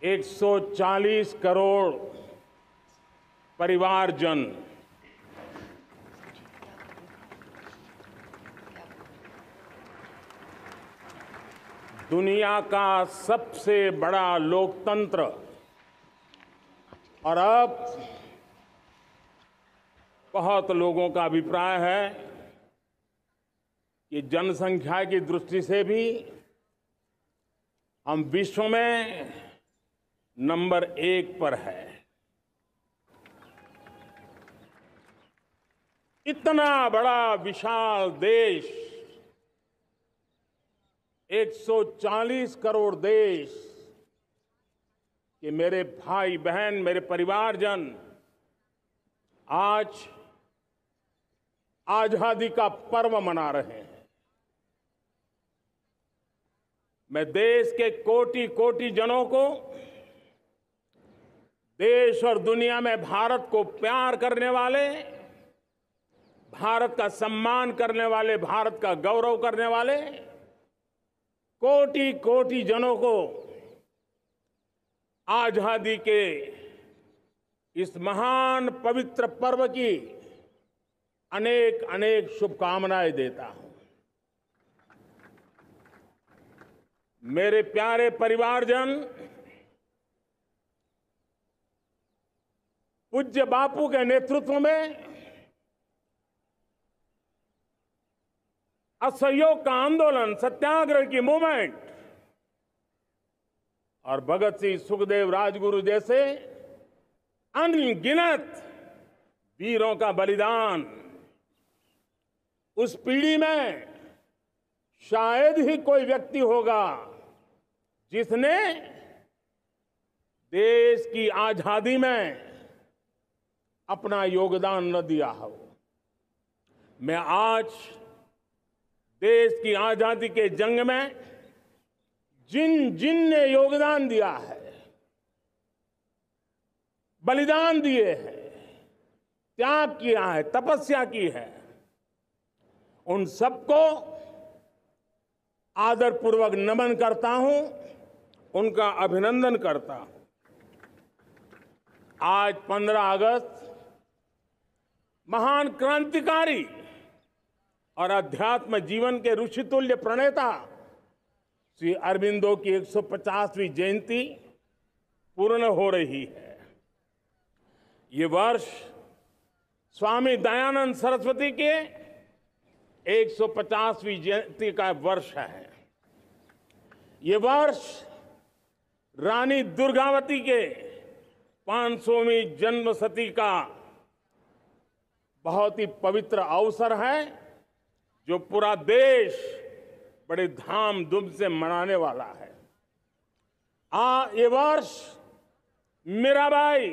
140 करोड़ परिवारजन दुनिया का सबसे बड़ा लोकतंत्र और अब बहुत लोगों का अभिप्राय है कि जनसंख्या की दृष्टि से भी हम विश्व में नंबर 1 पर है। इतना बड़ा विशाल देश, 140 करोड़ देश के मेरे भाई बहन, मेरे परिवारजन आज आजादी का पर्व मना रहे हैं। मैं देश के कोटि कोटि जनों को, देश और दुनिया में भारत को प्यार करने वाले, भारत का सम्मान करने वाले, भारत का गौरव करने वाले कोटि कोटि जनों को आजादी के इस महान पवित्र पर्व की अनेक अनेक शुभकामनाएं देता हूं। मेरे प्यारे परिवारजन, पूज्य बापू के नेतृत्व में असहयोग का आंदोलन, सत्याग्रह की मूवमेंट और भगत सिंह, सुखदेव, राजगुरु जैसे अनगिनत वीरों का बलिदान, उस पीढ़ी में शायद ही कोई व्यक्ति होगा जिसने देश की आजादी में अपना योगदान न दिया हो। मैं आज देश की आजादी के जंग में जिन जिन ने योगदान दिया है, बलिदान दिए हैं, त्याग किया है, तपस्या की है, उन सबको आदरपूर्वक नमन करता हूं, उनका अभिनंदन करता हूं। आज 15 अगस्त महान क्रांतिकारी और अध्यात्म जीवन के ऋषितुल्य प्रणेता श्री अरबिंदो की 150वीं जयंती पूर्ण हो रही है। ये वर्ष स्वामी दयानंद सरस्वती के 150वीं जयंती का वर्ष है। ये वर्ष रानी दुर्गावती के 500वीं जन्मशती का बहुत ही पवित्र अवसर है, जो पूरा देश बड़े धामधूम से मनाने वाला है। ये वर्ष मीराबाई,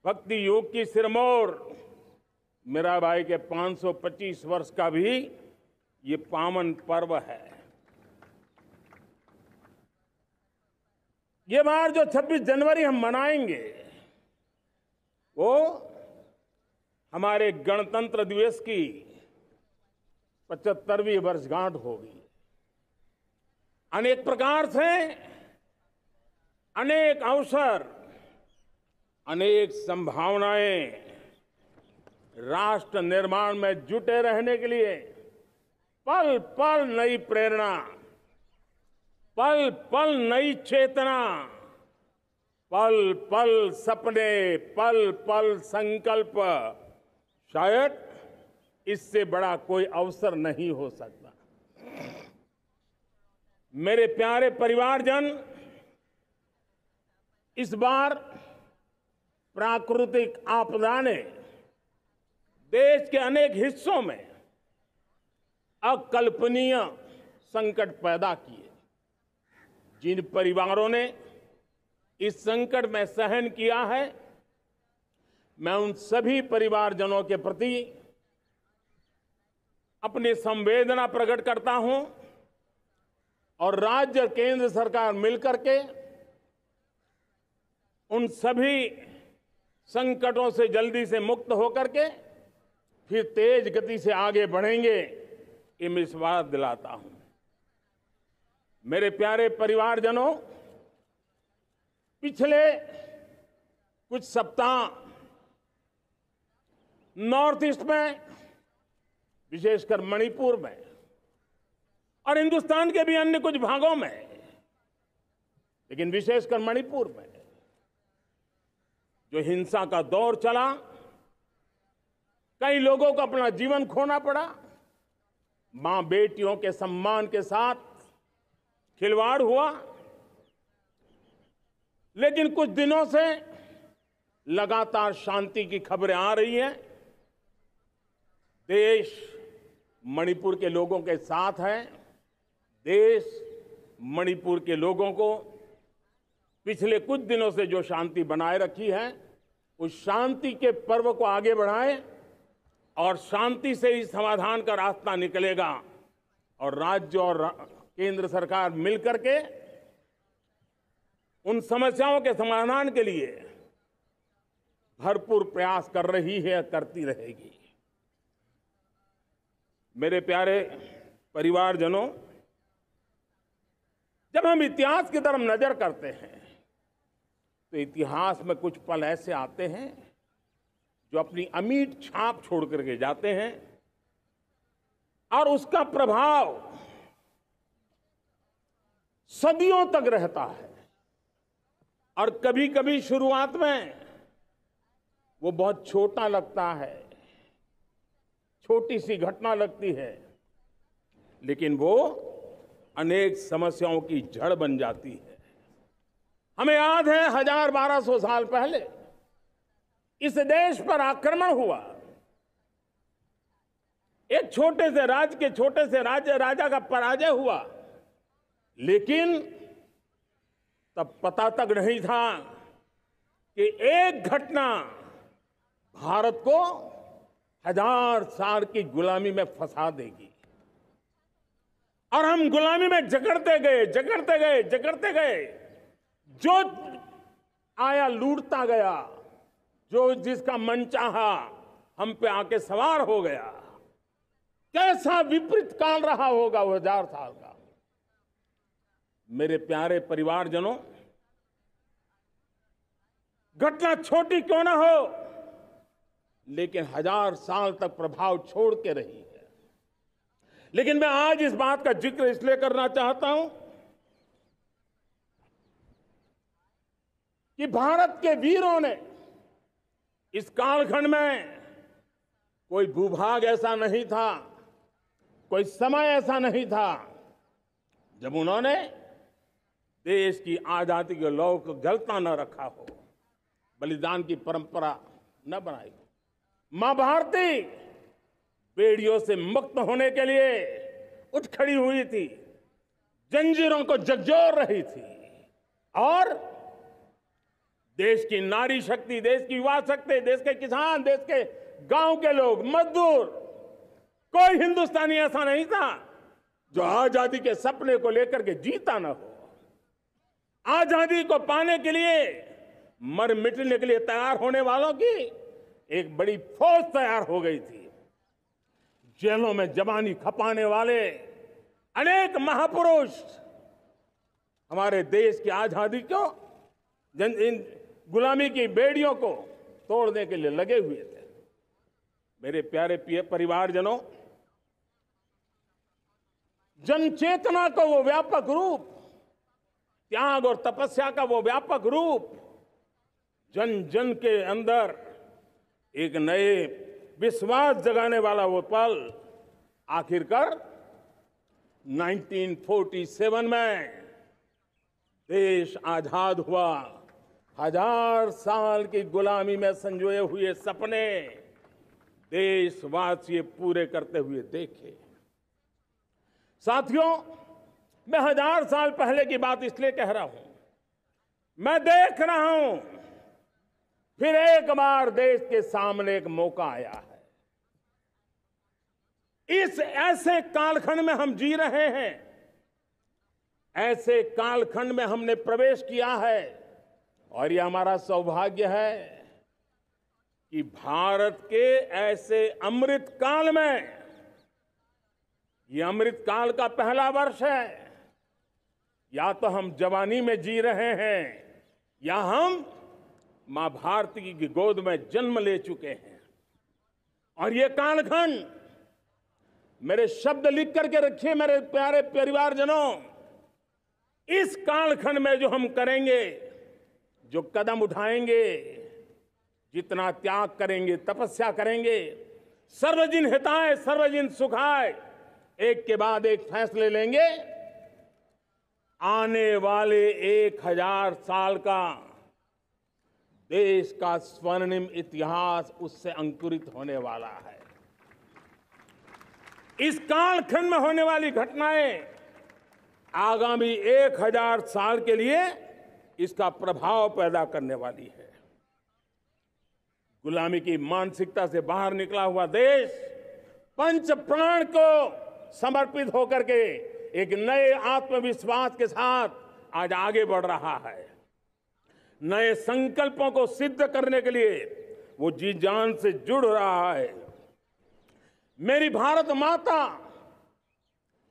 भक्ति योग की सिरमौर मीराबाई के 525 वर्ष का भी ये पावन पर्व है। ये बार जो 26 जनवरी हम मनाएंगे वो हमारे गणतंत्र दिवस की 75वीं वर्षगांठ होगी। अनेक प्रकार से अनेक अवसर, अनेक संभावनाएं राष्ट्र निर्माण में जुटे रहने के लिए पल पल नई प्रेरणा, पल पल नई चेतना, पल पल सपने, पल पल संकल्प, शायद इससे बड़ा कोई अवसर नहीं हो सकता। मेरे प्यारे परिवारजन, इस बार प्राकृतिक आपदा ने देश के अनेक हिस्सों में अकल्पनीय संकट पैदा किए। जिन परिवारों ने इस संकट में सहन किया है, मैं उन सभी परिवारजनों के प्रति अपनी संवेदना प्रकट करता हूं और राज्य और केंद्र सरकार मिलकर के उन सभी संकटों से जल्दी से मुक्त होकर के फिर तेज गति से आगे बढ़ेंगे, ये मैं विश्वास दिलाता हूं। मेरे प्यारे परिवारजनों, पिछले कुछ सप्ताह नॉर्थ ईस्ट में, विशेषकर मणिपुर में और हिंदुस्तान के भी अन्य कुछ भागों में, लेकिन विशेषकर मणिपुर में जो हिंसा का दौर चला, कई लोगों को अपना जीवन खोना पड़ा, मां बेटियों के सम्मान के साथ खिलवाड़ हुआ। लेकिन कुछ दिनों से लगातार शांति की खबरें आ रही हैं। देश मणिपुर के लोगों के साथ है। देश मणिपुर के लोगों को पिछले कुछ दिनों से जो शांति बनाए रखी है, उस शांति के पर्व को आगे बढ़ाए और शांति से ही समाधान का रास्ता निकलेगा। और राज्य और केंद्र सरकार मिलकर के उन समस्याओं के समाधान के लिए भरपूर प्रयास कर रही है, करती रहेगी। मेरे प्यारे परिवारजनों, जब हम इतिहास की तरफ नजर करते हैं तो इतिहास में कुछ पल ऐसे आते हैं जो अपनी अमिट छाप छोड़ करके जाते हैं और उसका प्रभाव सदियों तक रहता है। और कभी कभी शुरुआत में वो बहुत छोटा लगता है, छोटी सी घटना लगती है, लेकिन वो अनेक समस्याओं की जड़ बन जाती है। हमें याद है 1200 साल पहले इस देश पर आक्रमण हुआ। एक छोटे से राज्य के छोटे से राजा का पराजय हुआ, लेकिन तब पता तक नहीं था कि एक घटना भारत को 1000 साल की गुलामी में फंसा देगी। और हम गुलामी में जकड़ते गए, जो आया लूटता गया, जो जिसका मन चाहा हम पे आके सवार हो गया। कैसा विपरीत काल रहा होगा वो 1000 साल का। मेरे प्यारे परिवारजनों, घटना छोटी क्यों ना हो, लेकिन 1000 साल तक प्रभाव छोड़ के रही है। लेकिन मैं आज इस बात का जिक्र इसलिए करना चाहता हूं कि भारत के वीरों ने इस कालखंड में कोई भूभाग ऐसा नहीं था, कोई समय ऐसा नहीं था जब उन्होंने देश की आजादी के लौ को जलता न रखा हो, बलिदान की परंपरा न बनाई हो। मां भारती बेड़ियों से मुक्त होने के लिए उठ खड़ी हुई थी, जंजीरों को झकझोर रही थी और देश की नारी शक्ति, देश की युवा शक्ति, देश के किसान, देश के गांव के लोग, मजदूर, कोई हिंदुस्तानी ऐसा नहीं था जो आजादी के सपने को लेकर के जीता न हो। आजादी को पाने के लिए मर मिटने के लिए तैयार होने वालों की एक बड़ी फौज तैयार हो गई थी। जेलों में जवानी खपाने वाले अनेक महापुरुष हमारे देश की आजादी को, इन गुलामी की बेड़ियों को तोड़ने के लिए लगे हुए थे। मेरे प्यारे परिवारजनों, जनचेतना का वो व्यापक रूप, त्याग और तपस्या का वो व्यापक रूप, जन जन के अंदर एक नए विश्वास जगाने वाला वो पल आखिरकार 1947 में देश आजाद हुआ। 1000 साल की गुलामी में संजोए हुए सपने देशवासी पूरे करते हुए देखे। साथियों, मैं 1000 साल पहले की बात इसलिए कह रहा हूं, मैं देख रहा हूं फिर एक बार देश के सामने एक मौका आया है। इस ऐसे कालखंड में हम जी रहे हैं, ऐसे कालखंड में हमने प्रवेश किया है और यह हमारा सौभाग्य है कि भारत के ऐसे अमृत काल में, यह अमृत काल का पहला वर्ष है। या तो हम जवानी में जी रहे हैं या हम मां भारती की गोद में जन्म ले चुके हैं। और ये कालखंड, मेरे शब्द लिख करके रखिए मेरे प्यारे परिवारजनों, इस कालखंड में जो हम करेंगे, जो कदम उठाएंगे, जितना त्याग करेंगे, तपस्या करेंगे, सर्वजन हिताय सर्वजन सुखाय, एक के बाद एक फैसले लेंगे, आने वाले 1000 साल का देश का स्वर्णिम इतिहास उससे अंकुरित होने वाला है। इस कालखंड में होने वाली घटनाएं आगामी 1000 साल के लिए इसका प्रभाव पैदा करने वाली है। गुलामी की मानसिकता से बाहर निकला हुआ देश पंच प्राण को समर्पित होकर के एक नए आत्मविश्वास के साथ आज आगे बढ़ रहा है। नए संकल्पों को सिद्ध करने के लिए वो जी जान से जुड़ रहा है। मेरी भारत माता,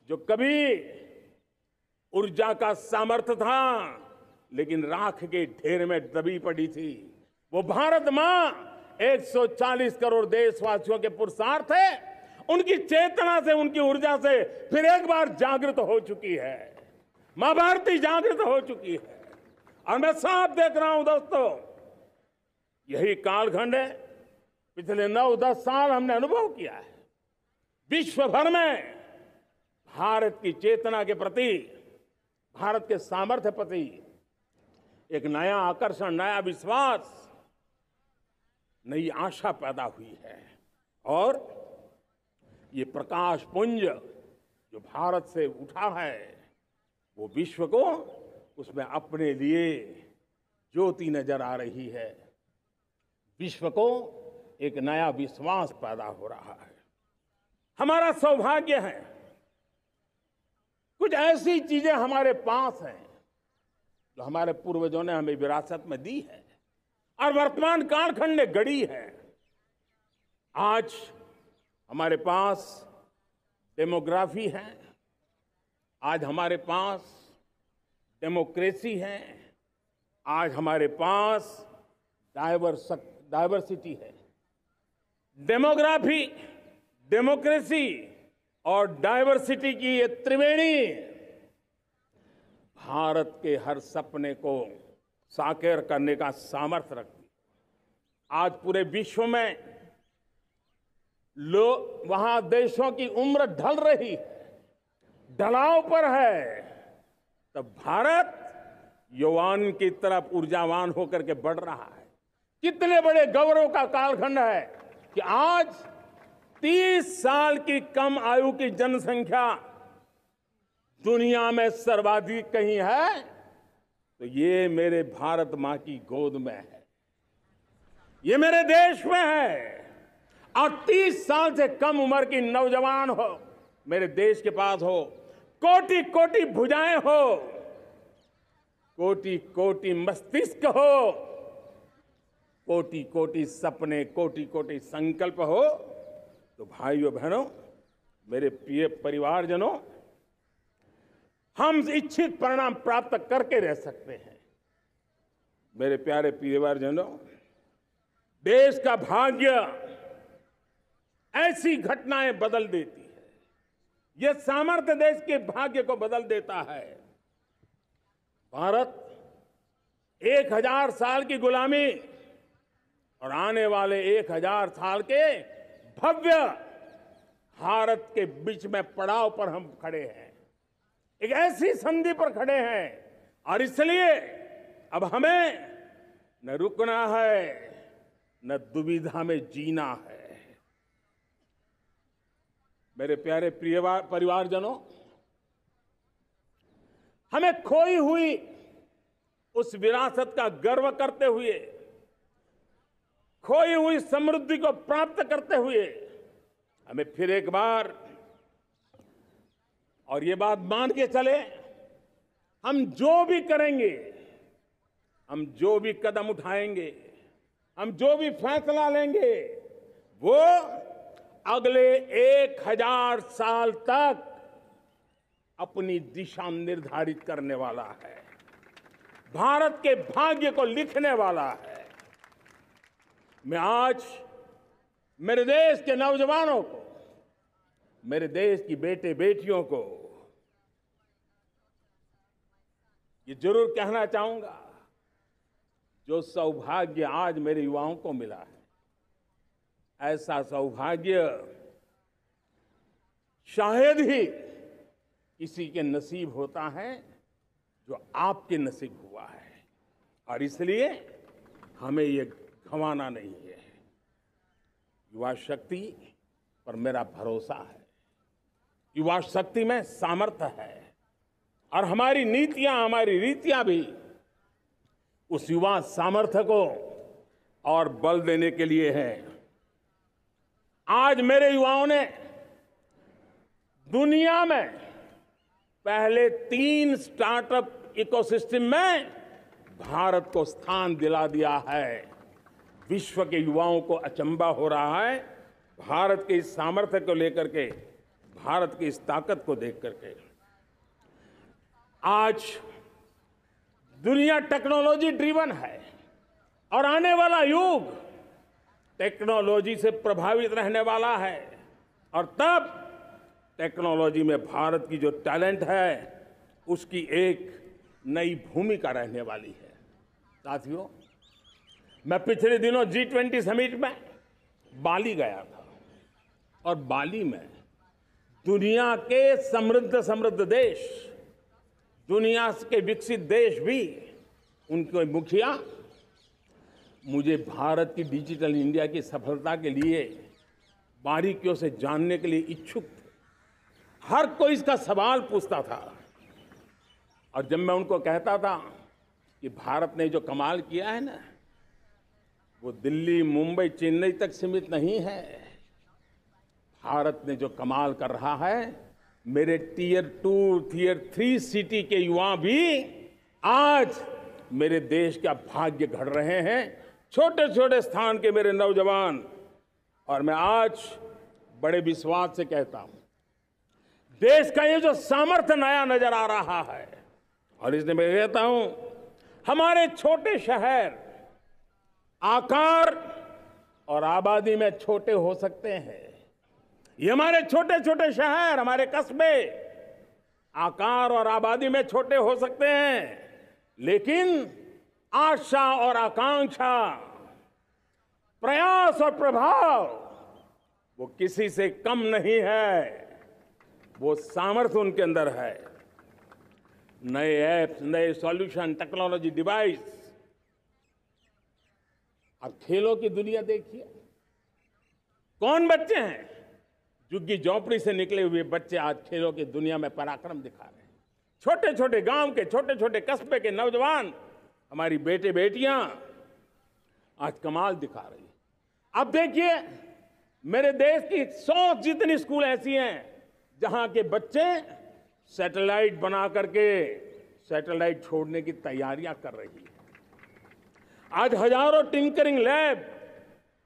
जो कभी ऊर्जा का सामर्थ्य था लेकिन राख के ढेर में दबी पड़ी थी, वो भारत मां 140 करोड़ देशवासियों के पुरुषार्थ है। उनकी चेतना से, उनकी ऊर्जा से फिर एक बार जागृत हो चुकी है। मां भारती जागृत हो चुकी है। और मैं साफ देख रहा हूं दोस्तों, यही कालखंड है, पिछले 9-10 साल हमने अनुभव किया है। विश्व भर में भारत की चेतना के प्रति, भारत के सामर्थ्य प्रति एक नया आकर्षण, नया विश्वास, नई आशा पैदा हुई है। और ये प्रकाश पुंज जो भारत से उठा है, वो विश्व को उसमें अपने लिए ज्योति नजर आ रही है। विश्व को एक नया विश्वास पैदा हो रहा है। हमारा सौभाग्य है, कुछ ऐसी चीजें हमारे पास हैं जो हमारे पूर्वजों ने हमें विरासत में दी है और वर्तमान कालखंड ने गढ़ी है। आज हमारे पास डेमोग्राफी है, आज हमारे पास डेमोक्रेसी है, आज हमारे पास डाइवर्सिटी है। डेमोग्राफी, डेमोक्रेसी और डाइवर्सिटी की ये त्रिवेणी भारत के हर सपने को साकार करने का सामर्थ्य रखती है। आज पूरे विश्व में वहां देशों की उम्र ढल रही है, ढलाव पर है, तब भारत यौवन की तरफ ऊर्जावान होकर के बढ़ रहा है। कितने बड़े गौरव का कालखंड है कि आज 30 साल की कम आयु की जनसंख्या दुनिया में सर्वाधिक कहीं है तो ये मेरे भारत मां की गोद में है, ये मेरे देश में है। और 30 साल से कम उम्र की नौजवान हो मेरे देश के पास हो, कोटि कोटि भुजाएं हो, कोटि कोटि मस्तिष्क हो, कोटि कोटि सपने, कोटि कोटि संकल्प हो, तो भाइयों बहनों, मेरे प्रिय परिवारजनों, हम इच्छित परिणाम प्राप्त करके रह सकते हैं। मेरे प्यारे परिवारजनों, देश का भाग्य ऐसी घटनाएं बदल देती है। यह सामर्थ्य देश के भाग्य को बदल देता है। भारत 1000 साल की गुलामी और आने वाले 1000 साल के भव्य भारत के बीच में पड़ाव पर हम खड़े हैं, एक ऐसी संधि पर खड़े हैं। और इसलिए अब हमें न रुकना है, न दुविधा में जीना है। मेरे प्यारे परिवारजनों, हमें खोई हुई उस विरासत का गर्व करते हुए, खोई हुई समृद्धि को प्राप्त करते हुए, हमें फिर एक बार, और ये बात मान के चले, हम जो भी करेंगे, हम जो भी कदम उठाएंगे, हम जो भी फैसला लेंगे, वो अगले 1000 साल तक अपनी दिशा निर्धारित करने वाला है। भारत के भाग्य को लिखने वाला है। मैं आज मेरे देश के नौजवानों को, मेरे देश की बेटे बेटियों को ये जरूर कहना चाहूंगा, जो सौभाग्य आज मेरे युवाओं को मिला है, ऐसा सौभाग्य शायद ही किसी के नसीब होता है जो आपके नसीब हुआ है। और इसलिए हमें ये गंवाना नहीं है। युवा शक्ति पर मेरा भरोसा है, युवा शक्ति में सामर्थ्य है, और हमारी नीतियां, हमारी रीतियां भी उस युवा सामर्थ्य को और बल देने के लिए है। आज मेरे युवाओं ने दुनिया में पहले 3 स्टार्टअप इकोसिस्टम में भारत को स्थान दिला दिया है। विश्व के युवाओं को अचंभा हो रहा है भारत के इस सामर्थ्य को लेकर के, भारत की इस ताकत को देख करके। आज दुनिया टेक्नोलॉजी ड्रिवन है और आने वाला युग टेक्नोलॉजी से प्रभावित रहने वाला है, और तब टेक्नोलॉजी में भारत की जो टैलेंट है उसकी एक नई भूमिका रहने वाली है। साथियों, मैं पिछले दिनों G20 समिट में बाली गया था, और बाली में दुनिया के समृद्ध देश, दुनिया के विकसित देश भी, उनके मुखिया मुझे भारत की डिजिटल इंडिया की सफलता के लिए बारीकियों से जानने के लिए इच्छुक थे। हर कोई इसका सवाल पूछता था, और जब मैं उनको कहता था कि भारत ने जो कमाल किया है ना, वो दिल्ली, मुंबई, चेन्नई तक सीमित नहीं है। भारत ने जो कमाल कर रहा है, मेरे टियर 2, टियर 3 सिटी के युवा भी आज मेरे देश का भाग्य गढ़ रहे हैं। छोटे छोटे स्थान के मेरे नौजवान, और मैं आज बड़े विश्वास से कहता हूं, देश का ये जो सामर्थ्य नया नजर आ रहा है, और इसलिए मैं कहता हूं, हमारे छोटे शहर आकार और आबादी में छोटे हो सकते हैं। ये हमारे छोटे छोटे शहर, हमारे कस्बे आकार और आबादी में छोटे हो सकते हैं, लेकिन आशा और आकांक्षा, प्रयास और प्रभाव वो किसी से कम नहीं है। वो सामर्थ्य उनके अंदर है। नए ऐप्स, नए सॉल्यूशन, टेक्नोलॉजी डिवाइस। अब खेलों की दुनिया देखिए, कौन बच्चे हैं? झुग्गी झोंपड़ी से निकले हुए बच्चे आज खेलों की दुनिया में पराक्रम दिखा रहे हैं। छोटे छोटे गांव के, छोटे छोटे कस्बे के नौजवान, हमारी बेटे बेटियां आज कमाल दिखा रही हैं। अब देखिए, मेरे देश की 100 जितनी स्कूल ऐसी हैं जहां के बच्चे सैटेलाइट बना करके सैटेलाइट छोड़ने की तैयारियां कर रही हैं। आज हजारों टिंकरिंग लैब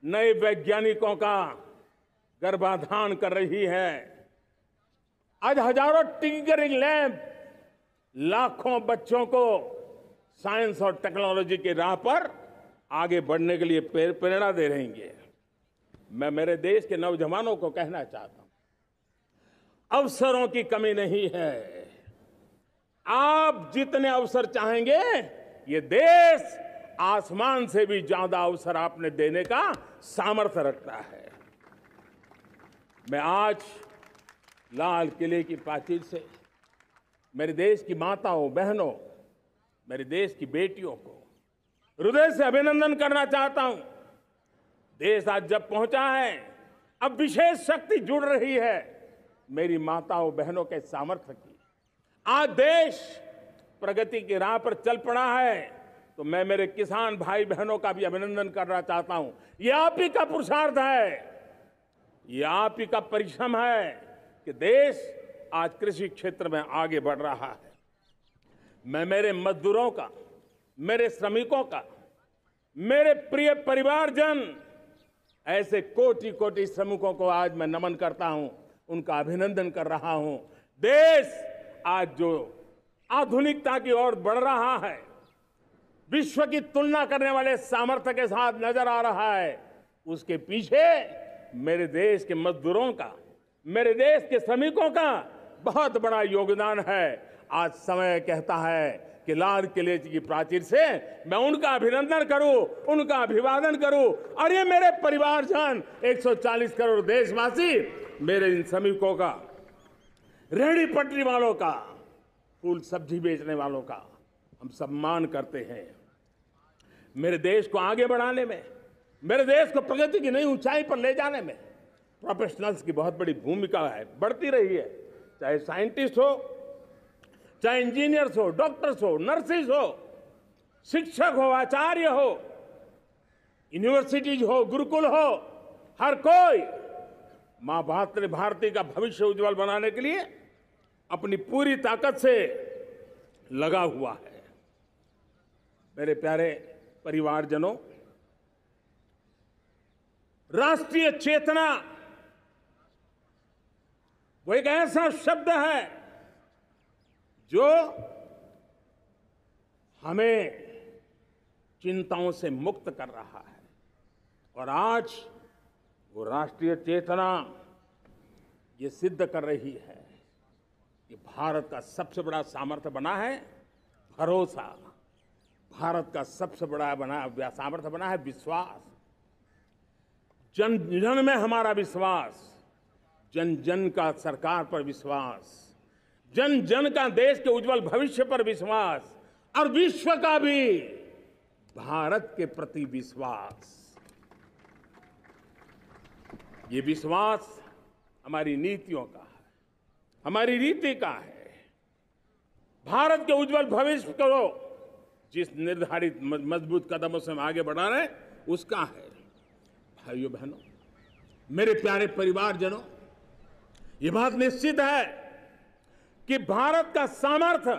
नए वैज्ञानिकों का गर्भाधान कर रही है। आज हजारों टिंकरिंग लैब लाखों बच्चों को साइंस और टेक्नोलॉजी के राह पर आगे बढ़ने के लिए प्रेरणा दे रही है। मैं मेरे देश के नौजवानों को कहना चाहता हूं, अवसरों की कमी नहीं है। आप जितने अवसर चाहेंगे, ये देश आसमान से भी ज्यादा अवसर आपने देने का सामर्थ्य रखता है। मैं आज लाल किले की प्राचीर से मेरे देश की माताओं, बहनों, मेरे देश की बेटियों को हृदय से अभिनंदन करना चाहता हूं। देश आज जब पहुंचा है, अब विशेष शक्ति जुड़ रही है मेरी माताओं बहनों के सामर्थ्य की। आज देश प्रगति की राह पर चल पड़ा है, तो मैं मेरे किसान भाई बहनों का भी अभिनंदन करना चाहता हूं। ये आप ही का पुरुषार्थ है, ये आप ही का परिश्रम है कि देश आज कृषि क्षेत्र में आगे बढ़ रहा है। मैं मेरे मजदूरों का, मेरे श्रमिकों का, मेरे प्रिय परिवारजन, ऐसे कोटि कोटि श्रमिकों को आज मैं नमन करता हूं, उनका अभिनंदन कर रहा हूं। देश आज जो आधुनिकता की ओर बढ़ रहा है, विश्व की तुलना करने वाले सामर्थ्य के साथ नजर आ रहा है, उसके पीछे मेरे देश के मजदूरों का, मेरे देश के श्रमिकों का बहुत बड़ा योगदान है। आज समय कहता है कि लाल किले की प्राचीर से मैं उनका अभिनंदन करूं, उनका अभिवादन करूं, और ये मेरे परिवारजन 140 करोड़ देशवासी, मेरे इन श्रमिकों का, रेहड़ी पटरी वालों का, फूल सब्जी बेचने वालों का हम सम्मान करते हैं। मेरे देश को आगे बढ़ाने में, मेरे देश को प्रगति की नई ऊंचाई पर ले जाने में प्रोफेशनल्स की बहुत बड़ी भूमिका है, बढ़ती रही है। चाहे साइंटिस्ट हो, चाहे इंजीनियर्स हो, डॉक्टर्स हो, नर्सिस हो, शिक्षक हो, आचार्य हो, यूनिवर्सिटीज हो, गुरुकुल हो, हर कोई मां भारती का भविष्य उज्जवल बनाने के लिए अपनी पूरी ताकत से लगा हुआ है। मेरे प्यारे परिवारजनों, राष्ट्रीय चेतना वो एक ऐसा शब्द है जो हमें चिंताओं से मुक्त कर रहा है, और आज वो राष्ट्रीय चेतना ये सिद्ध कर रही है कि भारत का सबसे बड़ा सामर्थ्य बना है भरोसा, भारत का सबसे बड़ा सामर्थ्य बना है विश्वास। जन जन में हमारा विश्वास, जन जन का सरकार पर विश्वास, जन जन का देश के उज्जवल भविष्य पर विश्वास, और विश्व का भी भारत के प्रति विश्वास। ये विश्वास हमारी नीतियों का है, हमारी रीति का है। भारत के उज्जवल भविष्य को जिस निर्धारित मजबूत कदमों से हम आगे बढ़ा रहे हैं, उसका है। भाइयों बहनों, मेरे प्यारे परिवारजनों, ये बात निश्चित है कि भारत का सामर्थ्य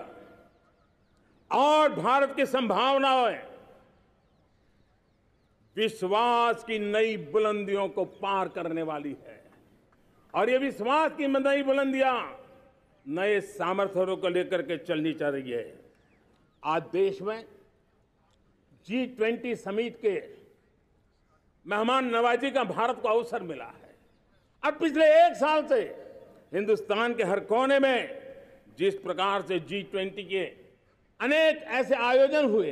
और भारत की संभावनाएं विश्वास की नई बुलंदियों को पार करने वाली है, और ये विश्वास की नई बुलंदियां नए सामर्थ्यों को लेकर के चलनी चाह रही है। आज देश में G20 समिट के मेहमान नवाजी का भारत को अवसर मिला है। अब पिछले एक साल से हिंदुस्तान के हर कोने में जिस प्रकार से G20 के अनेक ऐसे आयोजन हुए,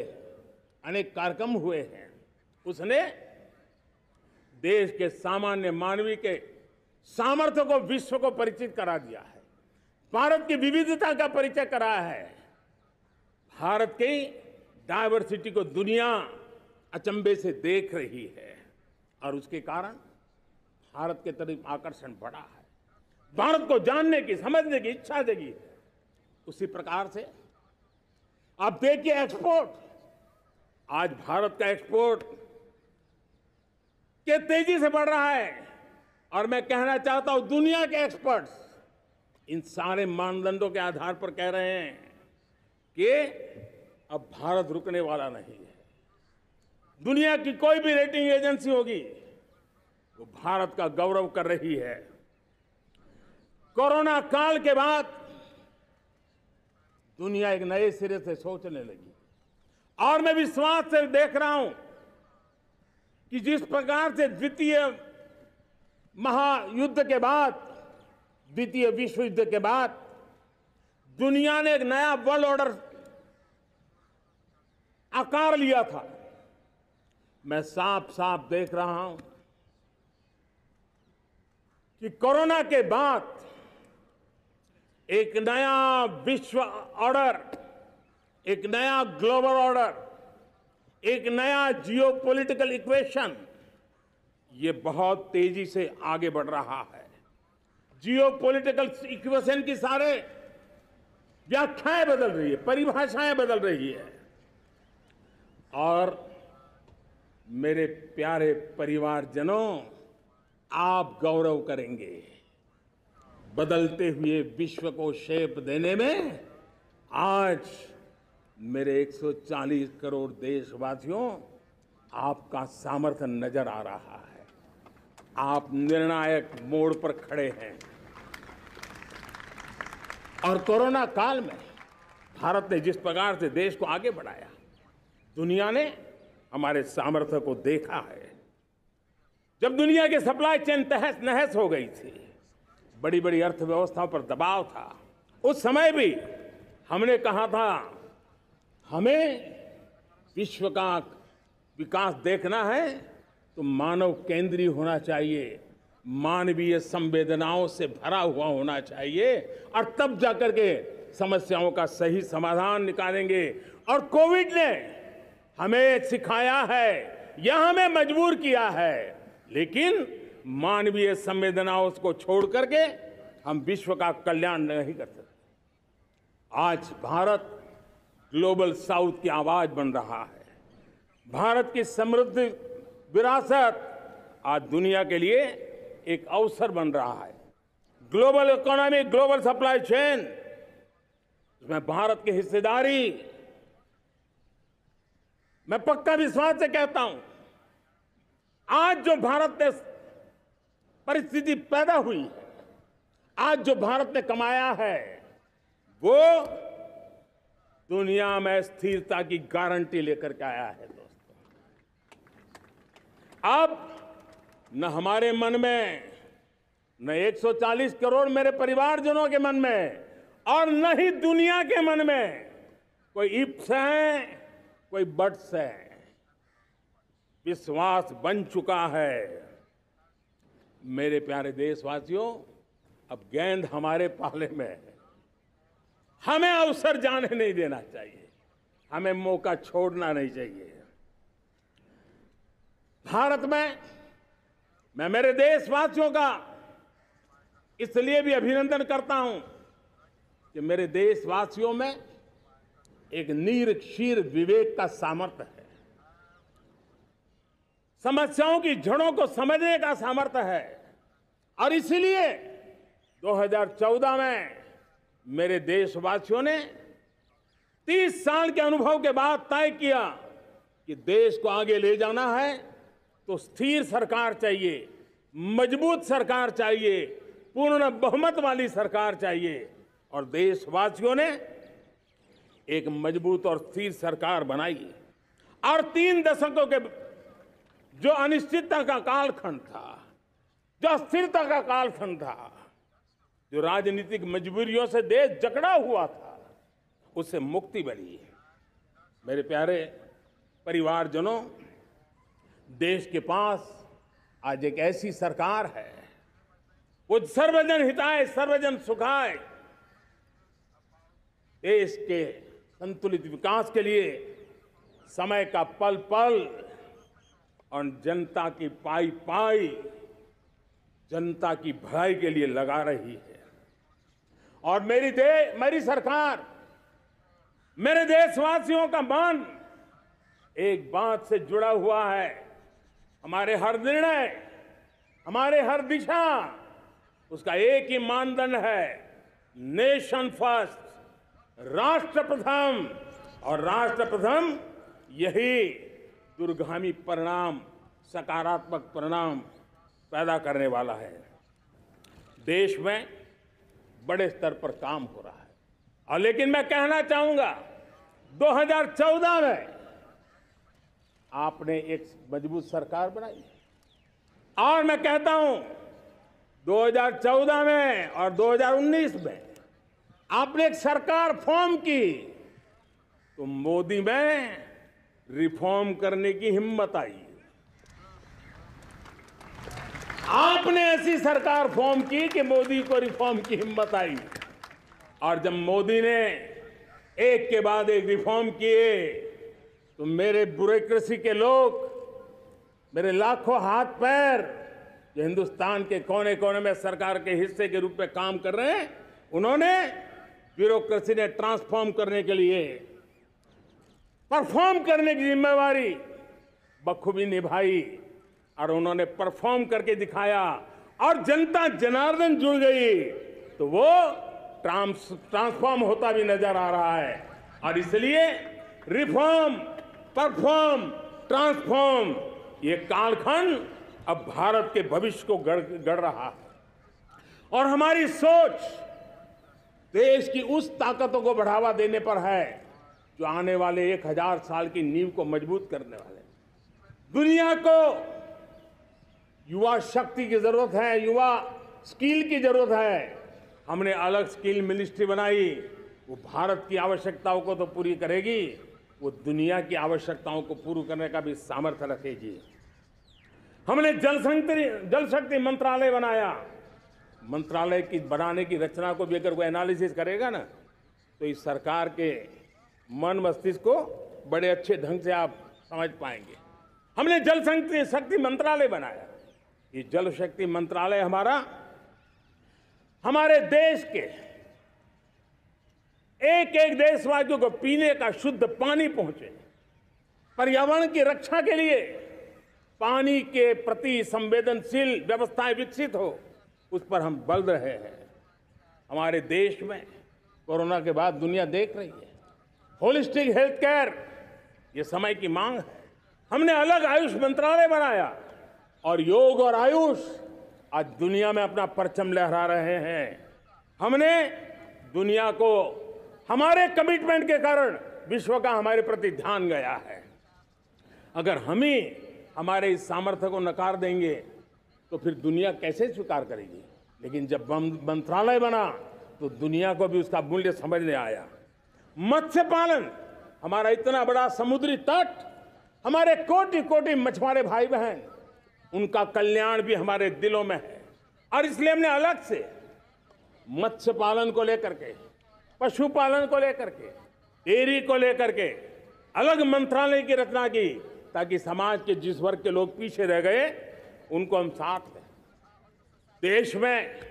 अनेक कार्यक्रम हुए हैं, उसने देश के सामान्य मानवी के सामर्थ्य को विश्व को परिचित करा दिया है, भारत की विविधता का परिचय कराया है, भारत की डायवर्सिटी को दुनिया अचंभे से देख रही है, और उसके कारण भारत के तरफ आकर्षण बढ़ा है, भारत को जानने की, समझने की इच्छा जगी है। उसी प्रकार से आप देखिए एक्सपोर्ट, आज भारत का एक्सपोर्ट के तेजी से बढ़ रहा है, और मैं कहना चाहता हूं दुनिया के एक्सपर्ट्स इन सारे मानदंडों के आधार पर कह रहे हैं कि अब भारत रुकने वाला नहीं है। दुनिया की कोई भी रेटिंग एजेंसी होगी वो भारत का गौरव कर रही है। कोरोना काल के बाद दुनिया एक नए सिरे से सोचने लगी, और मैं विश्वास से देख रहा हूं कि जिस प्रकार से द्वितीय महायुद्ध के बाद, द्वितीय विश्व युद्ध के बाद दुनिया ने एक नया वर्ल्ड ऑर्डर आकार लिया था, मैं साफ साफ देख रहा हूं कि कोरोना के बाद एक नया विश्व ऑर्डर, एक नया ग्लोबल ऑर्डर, एक नया जियोपॉलिटिकल इक्वेशन, ये बहुत तेजी से आगे बढ़ रहा है। जियोपॉलिटिकल इक्वेशन की सारे व्याख्याएं बदल रही है, परिभाषाएं बदल रही है, और मेरे प्यारे परिवारजनों, आप गौरव करेंगे। बदलते हुए विश्व को शेप देने में आज मेरे 140 करोड़ देशवासियों, आपका सामर्थ्य नजर आ रहा है। आप निर्णायक मोड़ पर खड़े हैं, और कोरोना काल में भारत ने जिस प्रकार से देश को आगे बढ़ाया, दुनिया ने हमारे सामर्थ्य को देखा है। जब दुनिया की सप्लाई चेन तहस नहस हो गई थी, बड़ी बड़ी अर्थव्यवस्थाओं पर दबाव था, उस समय भी हमने कहा था हमें विश्व का विकास देखना है तो मानव केंद्रीय होना चाहिए, मानवीय संवेदनाओं से भरा हुआ होना चाहिए, और तब जाकर के समस्याओं का सही समाधान निकालेंगे। और कोविड ने हमें सिखाया है या हमें मजबूर किया है, लेकिन मानवीय संवेदनाओं को छोड़ करके हम विश्व का कल्याण नहीं कर सकते। आज भारत ग्लोबल साउथ की आवाज बन रहा है। भारत की समृद्ध विरासत आज दुनिया के लिए एक अवसर बन रहा है। Global economy, global supply chain, इसमें भारत की हिस्सेदारी, मैं पक्का विश्वास से कहता हूं, आज जो भारत ने परिस्थिति पैदा हुई है, आज जो भारत ने कमाया है, वो दुनिया में स्थिरता की गारंटी लेकर के आया है। दोस्तों, अब न हमारे मन में, न 140 करोड़ मेरे परिवारजनों के मन में, और न ही दुनिया के मन में कोई इफ्स है, कोई बट्स है। विश्वास बन चुका है। मेरे प्यारे देशवासियों, अब गेंद हमारे पाले में है। हमें अवसर जाने नहीं देना चाहिए, हमें मौका छोड़ना नहीं चाहिए। भारत में मैं मेरे देशवासियों का इसलिए भी अभिनंदन करता हूं कि मेरे देशवासियों में एक नीर-क्षीर विवेक का सामर्थ्य है, समस्याओं की जड़ों को समझने का सामर्थ्य है। और इसलिए 2014 में मेरे देशवासियों ने 30 साल के अनुभव के बाद तय किया कि देश को आगे ले जाना है तो स्थिर सरकार चाहिए, मजबूत सरकार चाहिए, पूर्ण बहुमत वाली सरकार चाहिए। और देशवासियों ने एक मजबूत और स्थिर सरकार बनाई। और 3 दशकों के जो अनिश्चितता का कालखंड था, जो अस्थिरता का कालखंड था, जो राजनीतिक मजबूरियों से देश जकड़ा हुआ था, उससे मुक्ति मिली। मेरे प्यारे परिवारजनों, देश के पास आज एक ऐसी सरकार है, वो सर्वजन हिताय सर्वजन सुखाय, देश के संतुलित विकास के लिए समय का पल पल और जनता की पाई पाई, जनता की भलाई के लिए लगा रही है। और मेरी सरकार, मेरे देशवासियों का मन एक बात से जुड़ा हुआ है। हमारे हर निर्णय, हमारे हर दिशा, उसका एक ही मानदंड है, नेशन फर्स्ट, राष्ट्र प्रथम। और राष्ट्र प्रथम यही दूरगामी परिणाम, सकारात्मक परिणाम पैदा करने वाला है। देश में बड़े स्तर पर काम हो रहा है। और लेकिन मैं कहना चाहूंगा, 2014 में आपने एक मजबूत सरकार बनाई, और मैं कहता हूं 2014 में और 2019 में आपने एक सरकार फॉर्म की, तो मोदी में रिफॉर्म करने की हिम्मत आई। आपने ऐसी सरकार फॉर्म की कि मोदी को रिफॉर्म की हिम्मत आई। और जब मोदी ने एक के बाद एक रिफॉर्म किए, तो मेरे ब्यूरोक्रेसी के लोग, मेरे लाखों हाथ पैर जो हिंदुस्तान के कोने कोने में सरकार के हिस्से के रूप में काम कर रहे हैं, उन्होंने ब्यूरोक्रेसी ने ट्रांसफॉर्म करने के लिए, परफॉर्म करने की जिम्मेवारी बखूबी निभाई। और उन्होंने परफॉर्म करके दिखाया, और जनता जनार्दन जुड़ गई, तो वो ट्रांसफॉर्म होता भी नजर आ रहा है। और इसलिए रिफॉर्म, परफॉर्म, ट्रांसफॉर्म, ये कालखंड अब भारत के भविष्य को गढ़ रहा है। और हमारी सोच देश की उस ताकतों को बढ़ावा देने पर है जो आने वाले 1000 साल की नींव को मजबूत करने वाले। दुनिया को युवा शक्ति की जरूरत है, युवा स्किल की जरूरत है। हमने अलग स्किल मिनिस्ट्री बनाई, वो भारत की आवश्यकताओं को तो पूरी करेगी, वो दुनिया की आवश्यकताओं को पूरी करने का भी सामर्थ्य रखेगी। हमने जल शक्ति मंत्रालय बनाया। मंत्रालय की बनाने की रचना को भी अगर कोई एनालिसिस करेगा ना, तो इस सरकार के मन मस्तिष्क को बड़े अच्छे ढंग से आप समझ पाएंगे। हमने जल शक्ति मंत्रालय बनाया। ये जल शक्ति मंत्रालय हमारे देश के एक एक देशवासियों को पीने का शुद्ध पानी पहुंचे, पर्यावरण की रक्षा के लिए पानी के प्रति संवेदनशील व्यवस्थाएं विकसित हो, उस पर हम बल रहे हैं। हमारे देश में कोरोना के बाद दुनिया देख रही है होलिस्टिक हेल्थ केयर, ये समय की मांग है। हमने अलग आयुष मंत्रालय बनाया और योग और आयुष आज दुनिया में अपना परचम लहरा रहे हैं। हमने दुनिया को हमारे कमिटमेंट के कारण विश्व का हमारे प्रति ध्यान गया है। अगर हम ही हमारे इस सामर्थ्य को नकार देंगे तो फिर दुनिया कैसे स्वीकार करेगी। लेकिन जब मंत्रालय बना तो दुनिया को भी उसका मूल्य समझ में आया। मत्स्य पालन, हमारा इतना बड़ा समुद्री तट, हमारे कोटि कोटि मछुआरे भाई बहन, उनका कल्याण भी हमारे दिलों में है। और इसलिए हमने अलग से मत्स्य पालन को लेकर के, पशुपालन को लेकर के, डेयरी को लेकर के अलग मंत्रालय की रचना की, ताकि समाज के जिस वर्ग के लोग पीछे रह गए उनको हम साथ लें। देश में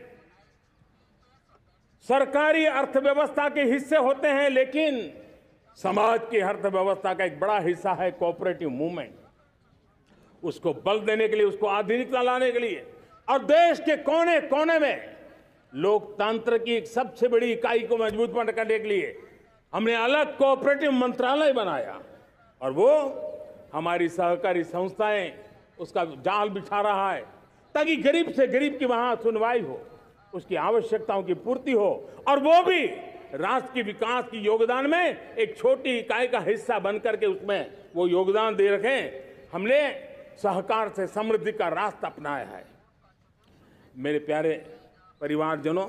सरकारी अर्थव्यवस्था के हिस्से होते हैं, लेकिन समाज की अर्थव्यवस्था का एक बड़ा हिस्सा है कोऑपरेटिव मूवमेंट। उसको बल देने के लिए, उसको आधुनिकता लाने के लिए और देश के कोने कोने में लोकतंत्र की एक सबसे बड़ी इकाई को मजबूत करने के लिए हमने अलग कोऑपरेटिव मंत्रालय बनाया। और वो हमारी सहकारी संस्थाएं उसका जाल बिछा रहा है, ताकि गरीब से गरीब की वहां सुनवाई हो, उसकी आवश्यकताओं की पूर्ति हो, और वो भी राष्ट्र के विकास की योगदान में एक छोटी इकाई का हिस्सा बनकर के उसमें वो योगदान दे रखें। हमने सहकार से समृद्धि का रास्ता अपनाया है। मेरे प्यारे परिवारजनों,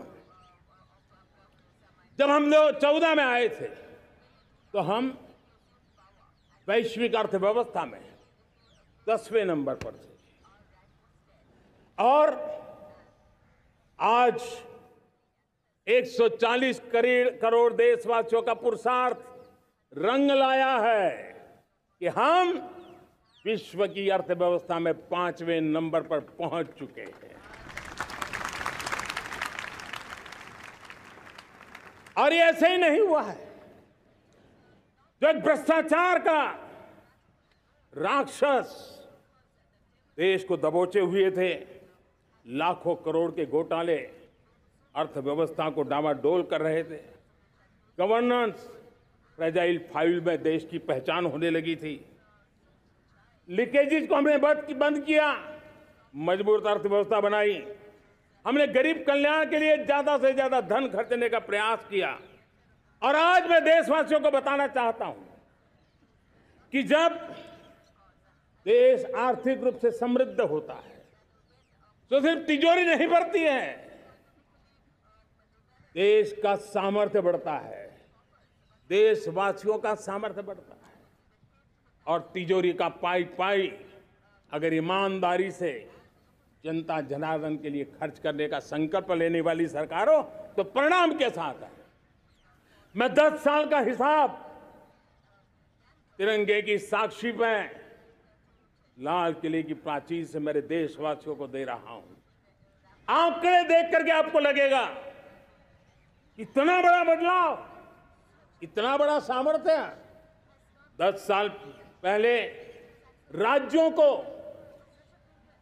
जब हम 2014 में आए थे तो हम वैश्विक अर्थव्यवस्था में 10वें नंबर पर थे, और आज 140 करोड़ देशवासियों का पुरुषार्थ रंग लाया है कि हम विश्व की अर्थव्यवस्था में 5वें नंबर पर पहुंच चुके हैं। और ये ऐसे ही नहीं हुआ है। जो एक भ्रष्टाचार का राक्षस देश को दबोचे हुए थे, लाखों करोड़ के घोटाले अर्थव्यवस्था को डामाडोल कर रहे थे, गवर्नेंस फ्रेजाइल फाइल में देश की पहचान होने लगी थी, लीकेजेस को हमने बंद किया, मजबूत अर्थव्यवस्था बनाई, हमने गरीब कल्याण के लिए ज्यादा से ज्यादा धन खर्चने का प्रयास किया। और आज मैं देशवासियों को बताना चाहता हूं कि जब देश आर्थिक रूप से समृद्ध होता है तो सिर्फ तिजोरी नहीं भरती है, देश का सामर्थ्य बढ़ता है, देशवासियों का सामर्थ्य बढ़ता है। और तिजोरी का पाई पाई अगर ईमानदारी से जनता जनार्दन के लिए खर्च करने का संकल्प लेने वाली सरकार हो तो परिणाम के साथ है। मैं 10 साल का हिसाब तिरंगे की साक्षी में लाल किले की प्राचीर से मेरे देशवासियों को दे रहा हूं। आंकड़े देख करके आपको लगेगा इतना बड़ा बदलाव, इतना बड़ा सामर्थ्य। 10 साल पहले राज्यों को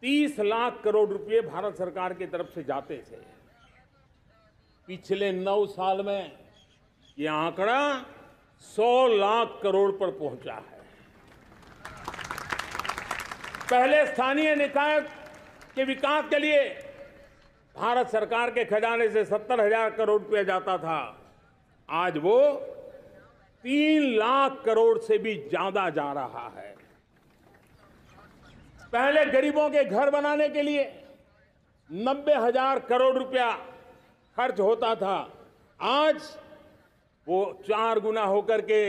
30 लाख करोड़ रुपए भारत सरकार की तरफ से जाते थे। पिछले 9 साल में यह आंकड़ा 100 लाख करोड़ पर पहुंचा है। पहले स्थानीय निकाय के विकास के लिए भारत सरकार के खजाने से 70,000 करोड़ रुपया जाता था, आज वो 3 लाख करोड़ से भी ज्यादा जा रहा है। पहले गरीबों के घर बनाने के लिए 90,000 करोड़ रुपया खर्च होता था। आज वो 4 गुना होकर के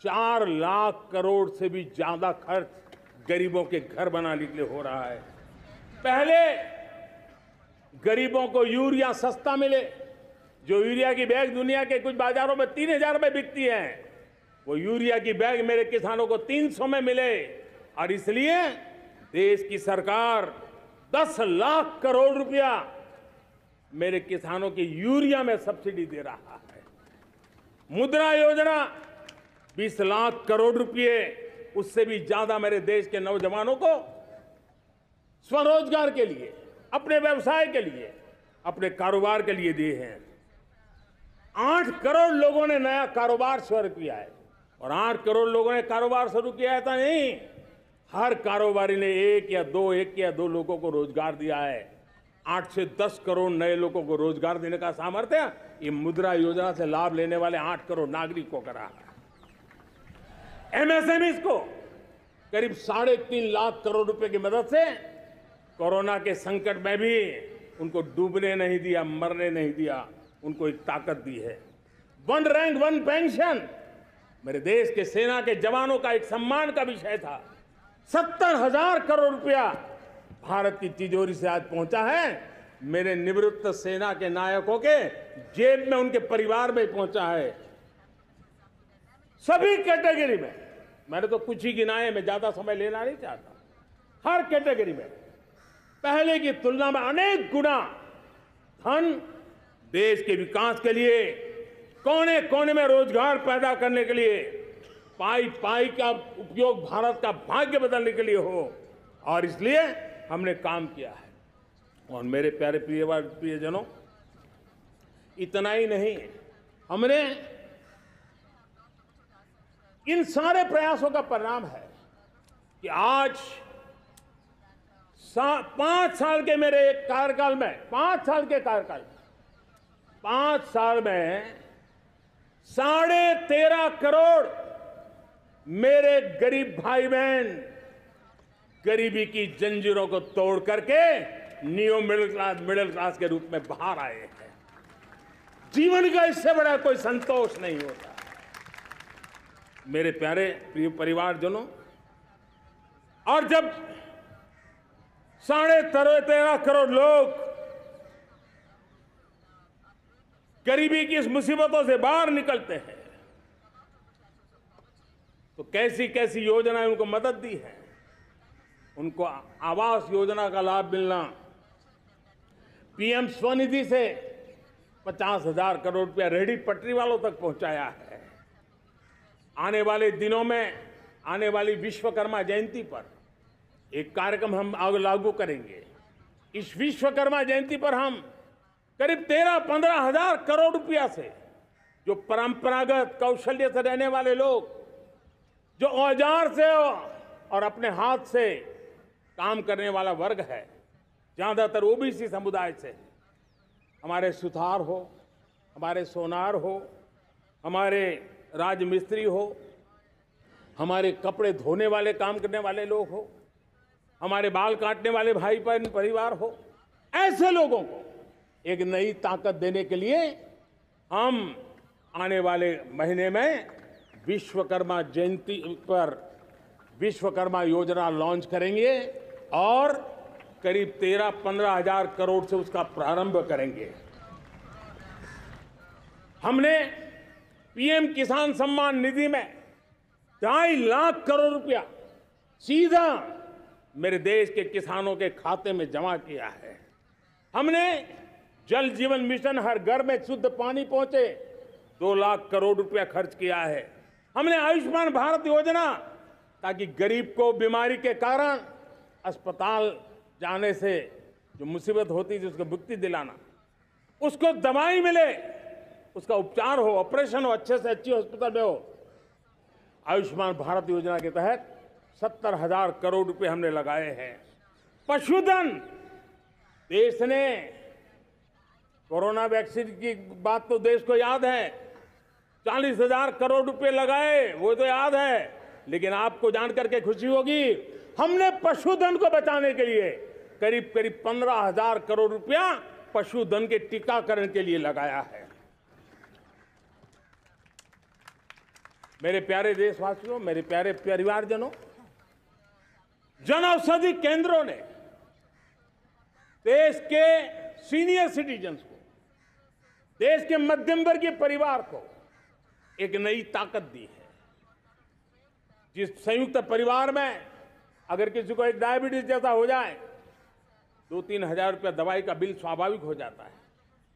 4 लाख करोड़ से भी ज्यादा खर्च गरीबों के घर बनाने के लिए हो रहा है। पहले गरीबों को यूरिया सस्ता मिले, जो यूरिया की बैग दुनिया के कुछ बाजारों में 3,000 में बिकती है, वो यूरिया की बैग मेरे किसानों को 300 में मिले। और इसलिए देश की सरकार 10 लाख करोड़ रुपया मेरे किसानों की यूरिया में सब्सिडी दे रहा है। मुद्रा योजना 20 लाख करोड़ रुपए, उससे भी ज्यादा मेरे देश के नौजवानों को स्वरोजगार के लिए, अपने व्यवसाय के लिए, अपने कारोबार के लिए दिए हैं। 8 करोड़ लोगों ने नया कारोबार शुरू किया है। और 8 करोड़ लोगों ने कारोबार शुरू किया है, ऐसा नहीं, हर कारोबारी ने एक या दो लोगों को रोजगार दिया है। 8 से 10 करोड़ नए लोगों को रोजगार देने का सामर्थ्य ये मुद्रा योजना से लाभ लेने वाले 8 करोड़ नागरिकों को करा है। एमएसएमईज को करीब 3.5 लाख करोड़ रुपए की मदद से कोरोना के संकट में भी उनको डूबने नहीं दिया, मरने नहीं दिया, उनको एक ताकत दी है। 1 रैंक 1 पेंशन मेरे देश के सेना के जवानों का एक सम्मान का विषय था। 70,000 करोड़ रुपया भारत की तिजोरी से आज पहुंचा है, मेरे निवृत्त सेना के नायकों के जेब में, उनके परिवार में पहुंचा है। सभी कैटेगरी में, मैंने तो कुछ ही गिनाए, मैं ज्यादा समय लेना नहीं चाहता। हर कैटेगरी में पहले की तुलना में अनेक गुना धन देश के विकास के लिए, कोने कोने में रोजगार पैदा करने के लिए, पाई पाई का उपयोग भारत का भाग्य बदलने के लिए हो, और इसलिए हमने काम किया है। और मेरे प्यारे प्रियजनों, इतना ही नहीं, हमने इन सारे प्रयासों का परिणाम है कि आज 5 साल के मेरे कार्यकाल में, 5 साल के कार्यकाल में, 5 साल में 13.5 करोड़ मेरे गरीब भाई बहन गरीबी की जंजीरों को तोड़ करके न्यू मिडिल क्लास के रूप में बाहर आए हैं। जीवन का इससे बड़ा कोई संतोष नहीं होता। मेरे प्यारे प्रिय परिवारजनों, और जब 13.5 करोड़ लोग गरीबी की इस मुसीबतों से बाहर निकलते हैं, तो कैसी कैसी योजनाएं उनको मदद दी है। उनको आवास योजना का लाभ मिलना, पीएम स्वनिधि से 50,000 करोड़ रुपया रेहड़ी पटरी वालों तक पहुंचाया है। आने वाले दिनों में, आने वाली विश्वकर्मा जयंती पर एक कार्यक्रम हम लागू करेंगे। इस विश्वकर्मा जयंती पर हम करीब 13-15 हजार करोड़ रुपया से, जो परंपरागत कौशल्य से रहने वाले लोग, जो औजार से और अपने हाथ से काम करने वाला वर्ग है, ज्यादातर ओबीसी समुदाय से, हमारे सुथार हो, हमारे सोनार हो, हमारे राजमिस्त्री हो, हमारे कपड़े धोने वाले काम करने वाले लोग हो, हमारे बाल काटने वाले भाई बहन परिवार हो, ऐसे लोगों को एक नई ताकत देने के लिए हम आने वाले महीने में विश्वकर्मा जयंती पर विश्वकर्मा योजना लॉन्च करेंगे और करीब 13-15 हजार करोड़ से उसका प्रारंभ करेंगे। हमने पीएम किसान सम्मान निधि में 2.5 लाख करोड़ रुपया सीधा मेरे देश के किसानों के खाते में जमा किया है। हमने जल जीवन मिशन, हर घर में शुद्ध पानी पहुंचे, 2 लाख करोड़ रुपया खर्च किया है। हमने आयुष्मान भारत योजना, ताकि गरीब को बीमारी के कारण अस्पताल जाने से जो मुसीबत होती थी उसको मुक्ति दिलाना, उसको दवाई मिले, उसका उपचार हो, ऑपरेशन हो, अच्छे से अच्छी हॉस्पिटल में हो। आयुष्मान भारत योजना के तहत 70,000 करोड़ रुपए हमने लगाए हैं। पशुधन, देश ने कोरोना वैक्सीन की बात तो देश को याद है, 40,000 करोड़ रुपए लगाए, वो तो याद है। लेकिन आपको जानकर के खुशी होगी, हमने पशुधन को बचाने के लिए करीब करीब 15,000 करोड़ रुपया पशुधन के टीकाकरण के लिए लगाया है। मेरे प्यारे देशवासियों, मेरे प्यारे परिवारजनों, जन औषधि केंद्रों ने देश के सीनियर सिटीजन्स को, देश के मध्यम वर्गीय परिवार को एक नई ताकत दी है। जिस संयुक्त परिवार में अगर किसी को एक डायबिटीज जैसा हो जाए, 2-3 हजार रुपया दवाई का बिल स्वाभाविक हो जाता है।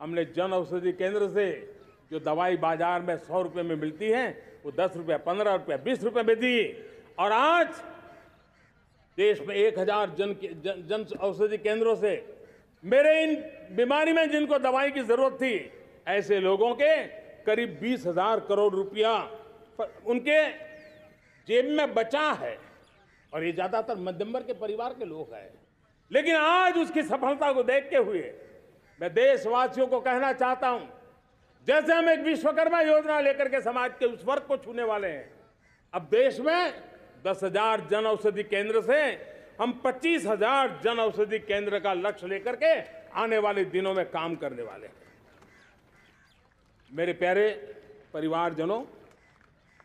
हमने जन औषधि केंद्र से जो दवाई बाजार में 100 रुपये में मिलती है, वो 10 रुपया, 15 रुपया, 20 रुपये में दी। और आज देश में 1,000 जन औषधि केंद्रों से मेरे इन बीमारी में जिनको दवाई की जरूरत थी, ऐसे लोगों के करीब 20,000 करोड़ रुपया उनके जेब में बचा है। और ये ज्यादातर मध्यम वर्ग के परिवार के लोग हैं। लेकिन आज उसकी सफलता को देखते हुए मैं देशवासियों को कहना चाहता हूं, जैसे हम एक विश्वकर्मा योजना लेकर के समाज के उस वर्ग को छूने वाले हैं, अब देश में 10,000 जन औषधि केंद्र से हम 25,000 जन औषधि केंद्र का लक्ष्य लेकर के आने वाले दिनों में काम करने वाले हैं। मेरे प्यारे परिवारजनों,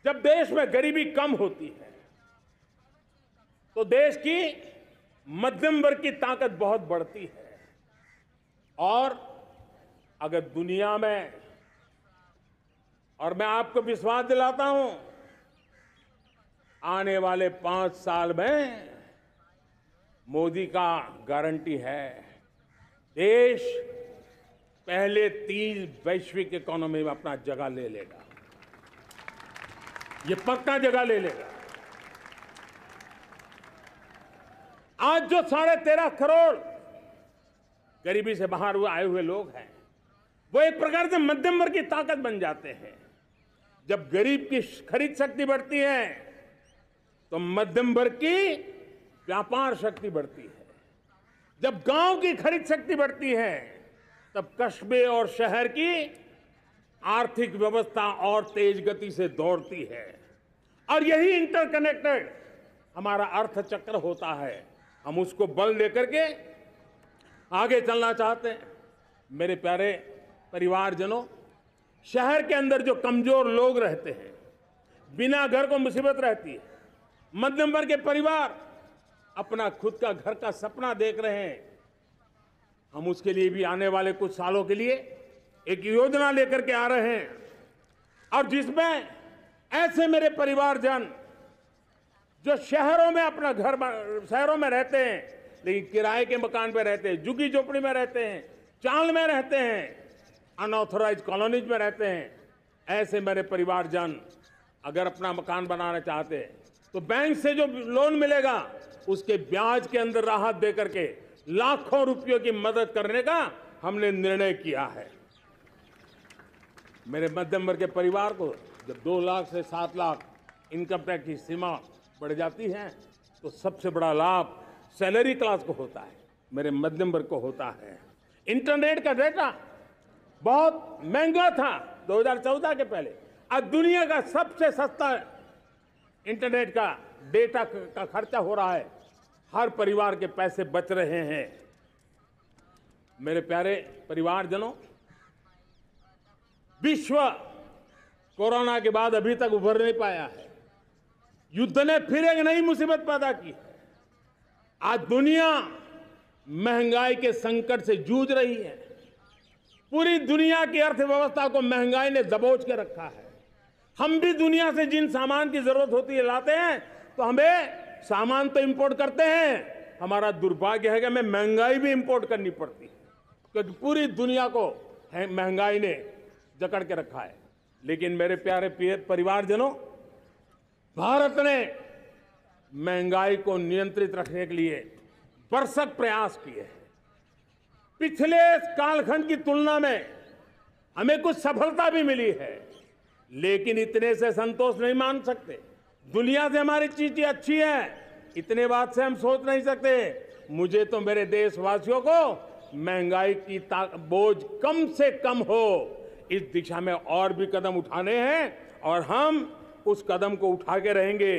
जब देश में गरीबी कम होती है तो देश की मध्यम वर्ग की ताकत बहुत बढ़ती है। और अगर दुनिया में, और मैं आपको विश्वास दिलाता हूं, आने वाले 5 साल में मोदी का गारंटी है, देश पहले 3 वैश्विक इकोनॉमी में अपना जगह ले लेगा। ये पक्का जगह ले लेगा। आज जो 13.5 करोड़ गरीबी से बाहर आए हुए लोग हैं, वो एक प्रकार से मध्यम वर्ग की ताकत बन जाते हैं। जब गरीब की खरीद शक्ति बढ़ती है तो मध्यम वर्ग की व्यापार शक्ति बढ़ती है। जब गांव की खरीद शक्ति बढ़ती है तब कस्बे और शहर की आर्थिक व्यवस्था और तेज गति से दौड़ती है। और यही इंटरकनेक्टेड हमारा अर्थचक्र होता है। हम उसको बल लेकर के आगे चलना चाहते हैं। मेरे प्यारे परिवारजनों, शहर के अंदर जो कमजोर लोग रहते हैं, बिना घर को मुसीबत रहती है, मध्यम वर्ग के परिवार अपना खुद का घर का सपना देख रहे हैं, हम उसके लिए भी आने वाले कुछ सालों के लिए एक योजना लेकर के आ रहे हैं। और जिसमें ऐसे मेरे परिवारजन जो शहरों में अपना घर, शहरों में रहते हैं लेकिन किराए के मकान पे रहते हैं, झुग्गी झोपड़ी में रहते हैं, चाल में रहते हैं, अनऑथराइज कॉलोनीज में रहते हैं, ऐसे मेरे परिवारजन अगर अपना मकान बनाना चाहते हैं तो बैंक से जो लोन मिलेगा उसके ब्याज के अंदर राहत दे करके लाखों रुपयों की मदद करने का हमने निर्णय किया है। मेरे मध्यम वर्ग के परिवार को जब 2 लाख से 7 लाख इनकम टैक्स की सीमा बढ़ जाती है तो सबसे बड़ा लाभ सैलरी क्लास को होता है, मेरे मध्यम वर्ग को होता है। इंटरनेट का डेटा बहुत महंगा था 2014 के पहले, आज दुनिया का सबसे सस्ता इंटरनेट का डेटा का खर्चा हो रहा है। हर परिवार के पैसे बच रहे हैं। मेरे प्यारे परिवारजनों, विश्व कोरोना के बाद अभी तक उभर नहीं पाया है। युद्ध ने फिर एक नई मुसीबत पैदा की है। आज दुनिया महंगाई के संकट से जूझ रही है। पूरी दुनिया की अर्थव्यवस्था को महंगाई ने दबोच के रखा है। हम भी दुनिया से जिन सामान की जरूरत होती है लाते हैं, तो हमें सामान तो इंपोर्ट करते हैं। हमारा दुर्भाग्य है कि हमें महंगाई भी इंपोर्ट करनी पड़ती है, क्योंकि पूरी दुनिया को महंगाई ने जकड़ के रखा है। लेकिन मेरे प्यारे परिवारजनों, भारत ने महंगाई को नियंत्रित रखने के लिए भरसक प्रयास किए हैं। पिछले कालखंड की तुलना में हमें कुछ सफलता भी मिली है, लेकिन इतने से संतोष नहीं मान सकते। दुनिया से हमारी चीजें अच्छी है, इतने बात से हम सोच नहीं सकते। मुझे तो मेरे देशवासियों को महंगाई की बोझ कम से कम हो, इस दिशा में और भी कदम उठाने हैं और हम उस कदम को उठा के रहेंगे।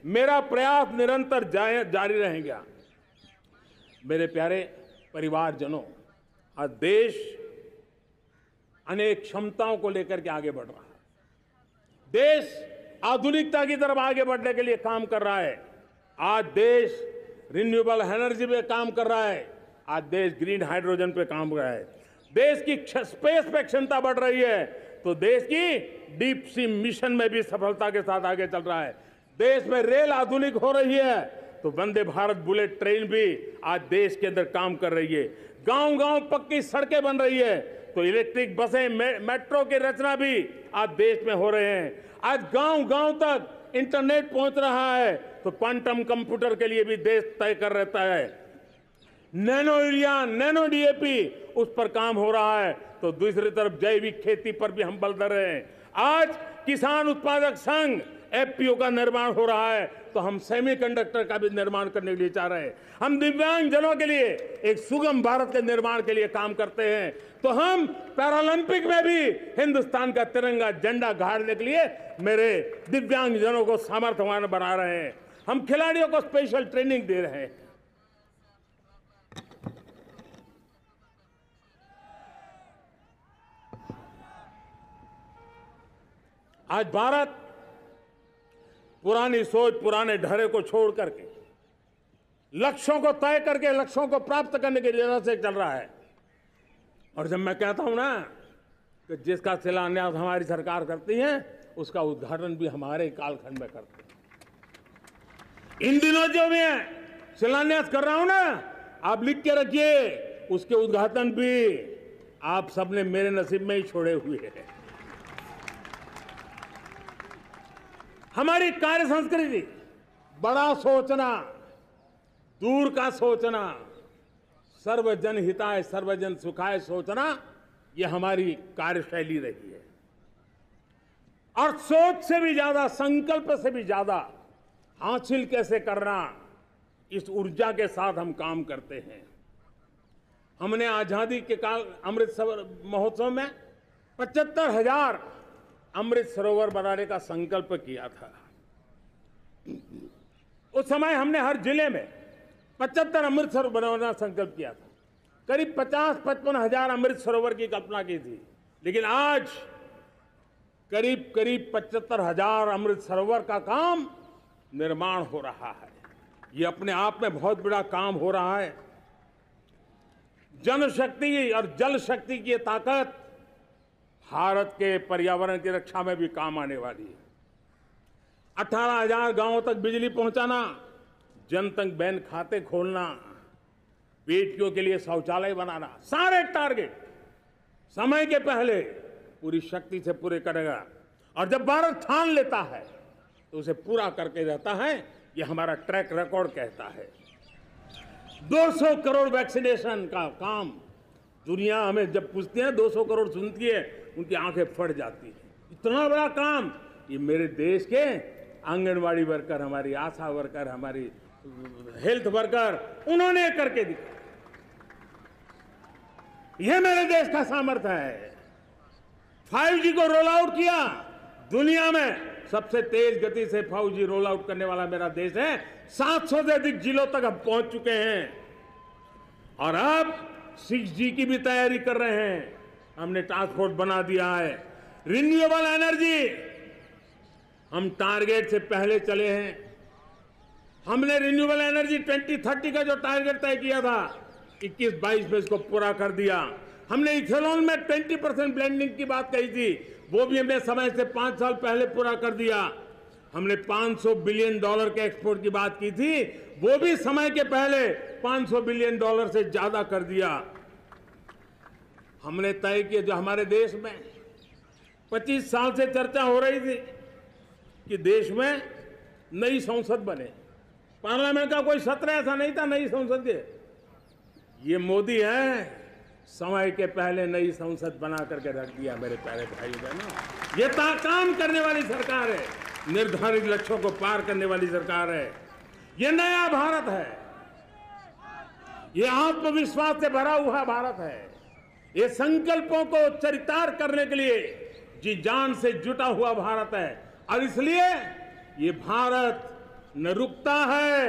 मेरा प्रयास निरंतर जारी रहेगा। मेरे प्यारे परिवारजनों, आज देश अनेक क्षमताओं को लेकर के आगे बढ़ रहा है। देश आधुनिकता की तरफ आगे बढ़ने के लिए काम कर रहा है। आज देश रिन्यूएबल एनर्जी पे काम कर रहा है। आज देश ग्रीन हाइड्रोजन पे काम कर रहा है। देश की स्पेस पे क्षमता बढ़ रही है, तो देश की डीप सी मिशन में भी सफलता के साथ आगे चल रहा है। देश में रेल आधुनिक हो रही है, तो वंदे भारत बुलेट ट्रेन भी आज देश के अंदर काम कर रही है। गांव-गांव पक्की सड़कें बन रही है, तो इलेक्ट्रिक बसें, मेट्रो की रचना भी आज देश में हो रहे हैं। आज गांव-गांव तक इंटरनेट पहुंच रहा है, तो क्वांटम कंप्यूटर के लिए भी देश तय कर रहता है। नैनो यूरिया, नैनो डीएपी, उस पर काम हो रहा है, तो दूसरी तरफ जैविक खेती पर भी हम बल दे रहे हैं। आज किसान उत्पादक संघ एफपीओ का निर्माण हो रहा है, तो हम सेमीकंडक्टर का भी निर्माण करने के लिए चाह रहे हैं। हम दिव्यांग जनों के लिए एक सुगम भारत के निर्माण के लिए काम करते हैं, तो हम पैरालंपिक में भी हिंदुस्तान का तिरंगा झंडा गाड़ने के लिए मेरे दिव्यांग जनों को सामर्थ्यवान बना रहे हैं। हम खिलाड़ियों को स्पेशल ट्रेनिंग दे रहे हैं। आज भारत पुरानी सोच, पुराने ढर्रे को छोड़ करके लक्ष्यों को तय करके लक्ष्यों को प्राप्त करने की राह से चल रहा है। और जब मैं कहता हूं ना कि जिसका शिलान्यास हमारी सरकार करती है, उसका उद्घाटन भी हमारे कालखंड में करते हैं। इन दिनों जो मैं शिलान्यास कर रहा हूं ना, आप लिख के रखिए, उसके उद्घाटन भी आप सबने मेरे नसीब में ही छोड़े हुए हैं। हमारी कार्य संस्कृति, बड़ा सोचना, दूर का सोचना, सर्वजन हिताय सर्वजन सुखाय सोचना, ये हमारी कार्यशैली रही है। और सोच से भी ज्यादा, संकल्प से भी ज्यादा हासिल कैसे करना, इस ऊर्जा के साथ हम काम करते हैं। हमने आजादी के काल अमृत महोत्सव में 75,000 अमृत सरोवर बनाने का संकल्प किया था। उस समय हमने हर जिले में 75 अमृत सरोवर बनाना संकल्प किया था। करीब 50-55 हजार अमृत सरोवर की कल्पना की थी, लेकिन आज करीब 75,000 अमृत सरोवर का काम निर्माण हो रहा है। ये अपने आप में बहुत बड़ा काम हो रहा है। जनशक्ति और जल शक्ति की ताकत भारत के पर्यावरण की रक्षा में भी काम आने वाली है। 18,000 गांवों तक बिजली पहुंचाना, जनधन बैंक खाते खोलना, बेटियों के लिए शौचालय बनाना, सारे टारगेट समय के पहले पूरी शक्ति से पूरे करेगा। और जब भारत ठान लेता है तो उसे पूरा करके रहता है। ये हमारा ट्रैक रिकॉर्ड कहता है। 200 करोड़ वैक्सीनेशन का काम, दुनिया हमें जब पूछती है 200 करोड़ सुनती है, उनकी आंखें फट जाती है। इतना बड़ा काम ये मेरे देश के आंगनवाड़ी वर्कर, हमारी आशा वर्कर, हमारी हेल्थ वर्कर, उन्होंने करके दिखाया। यह मेरे देश का सामर्थ्य है। 5G को रोल आउट किया, दुनिया में सबसे तेज गति से 5G रोल आउट करने वाला मेरा देश है। 700 से अधिक जिलों तक हम पहुंच चुके हैं और अब 6G की भी तैयारी कर रहे हैं। हमने टास्क फोर्स बना दिया है। रिन्यूएबल एनर्जी, हम टारगेट से पहले चले हैं। हमने रिन्यूएबल एनर्जी 2030 का जो टारगेट तय किया था, 21-22 में इसको पूरा कर दिया। हमने इथेनॉल में 20% ब्लेंडिंग की बात कही थी, वो भी हमने समय से 5 साल पहले पूरा कर दिया। हमने $500 बिलियन के एक्सपोर्ट की बात की थी, वो भी समय के पहले $500 बिलियन से ज्यादा कर दिया। हमने तय किया, जो हमारे देश में 25 साल से चर्चा हो रही थी कि देश में नई संसद बने, पार्लियामेंट का कोई सत्र ऐसा नहीं था नई संसद के। ये मोदी है, समय के पहले नई संसद बना करके रख दिया। मेरे प्यारे भाई बहनों, ये काम करने वाली सरकार है, निर्धारित लक्ष्यों को पार करने वाली सरकार है। ये नया भारत है, ये आत्मविश्वास से भरा हुआ भारत है, ये संकल्पों को चरितार्थ करने के लिए जी जान से जुटा हुआ भारत है। और इसलिए ये भारत न रुकता है,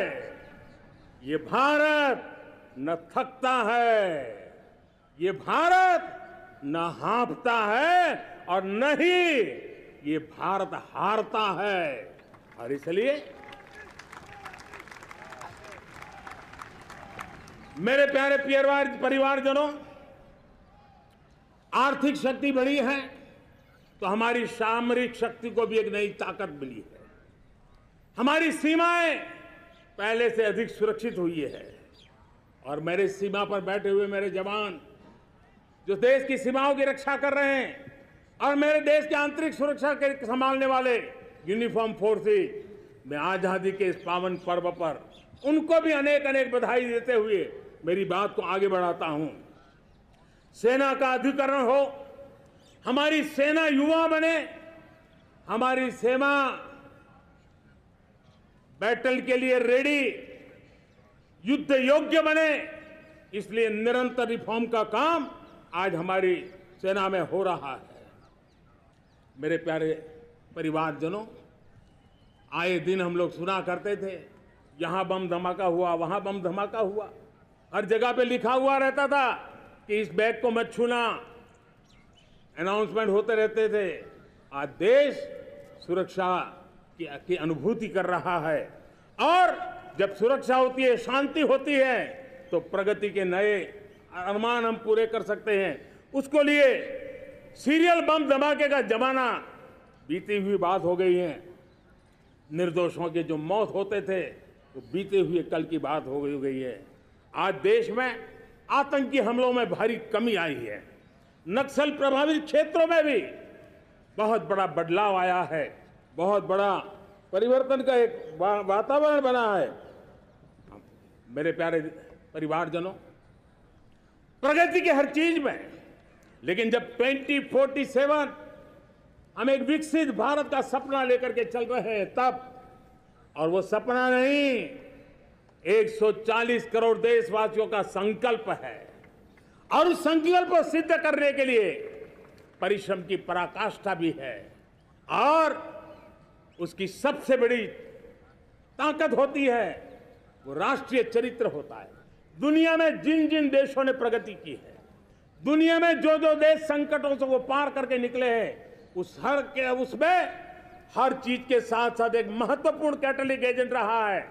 ये भारत न थकता है, ये भारत न हाँफता है और न ही ये भारत हारता है। और इसलिए मेरे प्यारे परिवारजनों, आर्थिक शक्ति बढ़ी है तो हमारी सामरिक शक्ति को भी एक नई ताकत मिली है। हमारी सीमाएं पहले से अधिक सुरक्षित हुई है और मेरे सीमा पर बैठे हुए मेरे जवान जो देश की सीमाओं की रक्षा कर रहे हैं और मेरे देश की आंतरिक सुरक्षा के संभालने वाले यूनिफॉर्म फोर्सेस, मैं आजादी के इस पावन पर्व पर उनको भी अनेक अनेक बधाई देते हुए मेरी बात को आगे बढ़ाता हूं। सेना का अधिकरण हो, हमारी सेना युवा बने, हमारी सेना बैटल के लिए रेडी, युद्ध योग्य बने, इसलिए निरंतर रिफॉर्म का काम आज हमारी सेना में हो रहा है। मेरे प्यारे परिवारजनों, आए दिन हम लोग सुना करते थे, यहां बम धमाका हुआ, वहां बम धमाका हुआ, हर जगह पे लिखा हुआ रहता था कि इस बैग को मत छूना, अनाउंसमेंट होते रहते थे। आज देश सुरक्षा की अनुभूति कर रहा है और जब सुरक्षा होती है, शांति होती है, तो प्रगति के नए अरमान हम पूरे कर सकते हैं। उसको लिए सीरियल बम धमाके का जमाना बीती हुई बात हो गई है। निर्दोषों के जो मौत होते थे वो बीते हुए कल की बात हो गई है। आज देश में आतंकी हमलों में भारी कमी आई है। नक्सल प्रभावित क्षेत्रों में भी बहुत बड़ा बदलाव आया है, बहुत बड़ा परिवर्तन का एक वातावरण बना है। मेरे प्यारे परिवारजनों, प्रगति की हर चीज में, लेकिन जब 2047 हम एक विकसित भारत का सपना लेकर के चल रहे हैं तब, और वो सपना नहीं, 140 करोड़ देशवासियों का संकल्प है और उस संकल्प को सिद्ध करने के लिए परिश्रम की पराकाष्ठा भी है। और उसकी सबसे बड़ी ताकत होती है वो राष्ट्रीय चरित्र होता है। दुनिया में जिन जिन देशों ने प्रगति की है, दुनिया में जो जो देश संकटों से वो पार करके निकले हैं, उसमें हर चीज के साथ साथ एक महत्वपूर्ण कैटलिक एजेंट रहा है,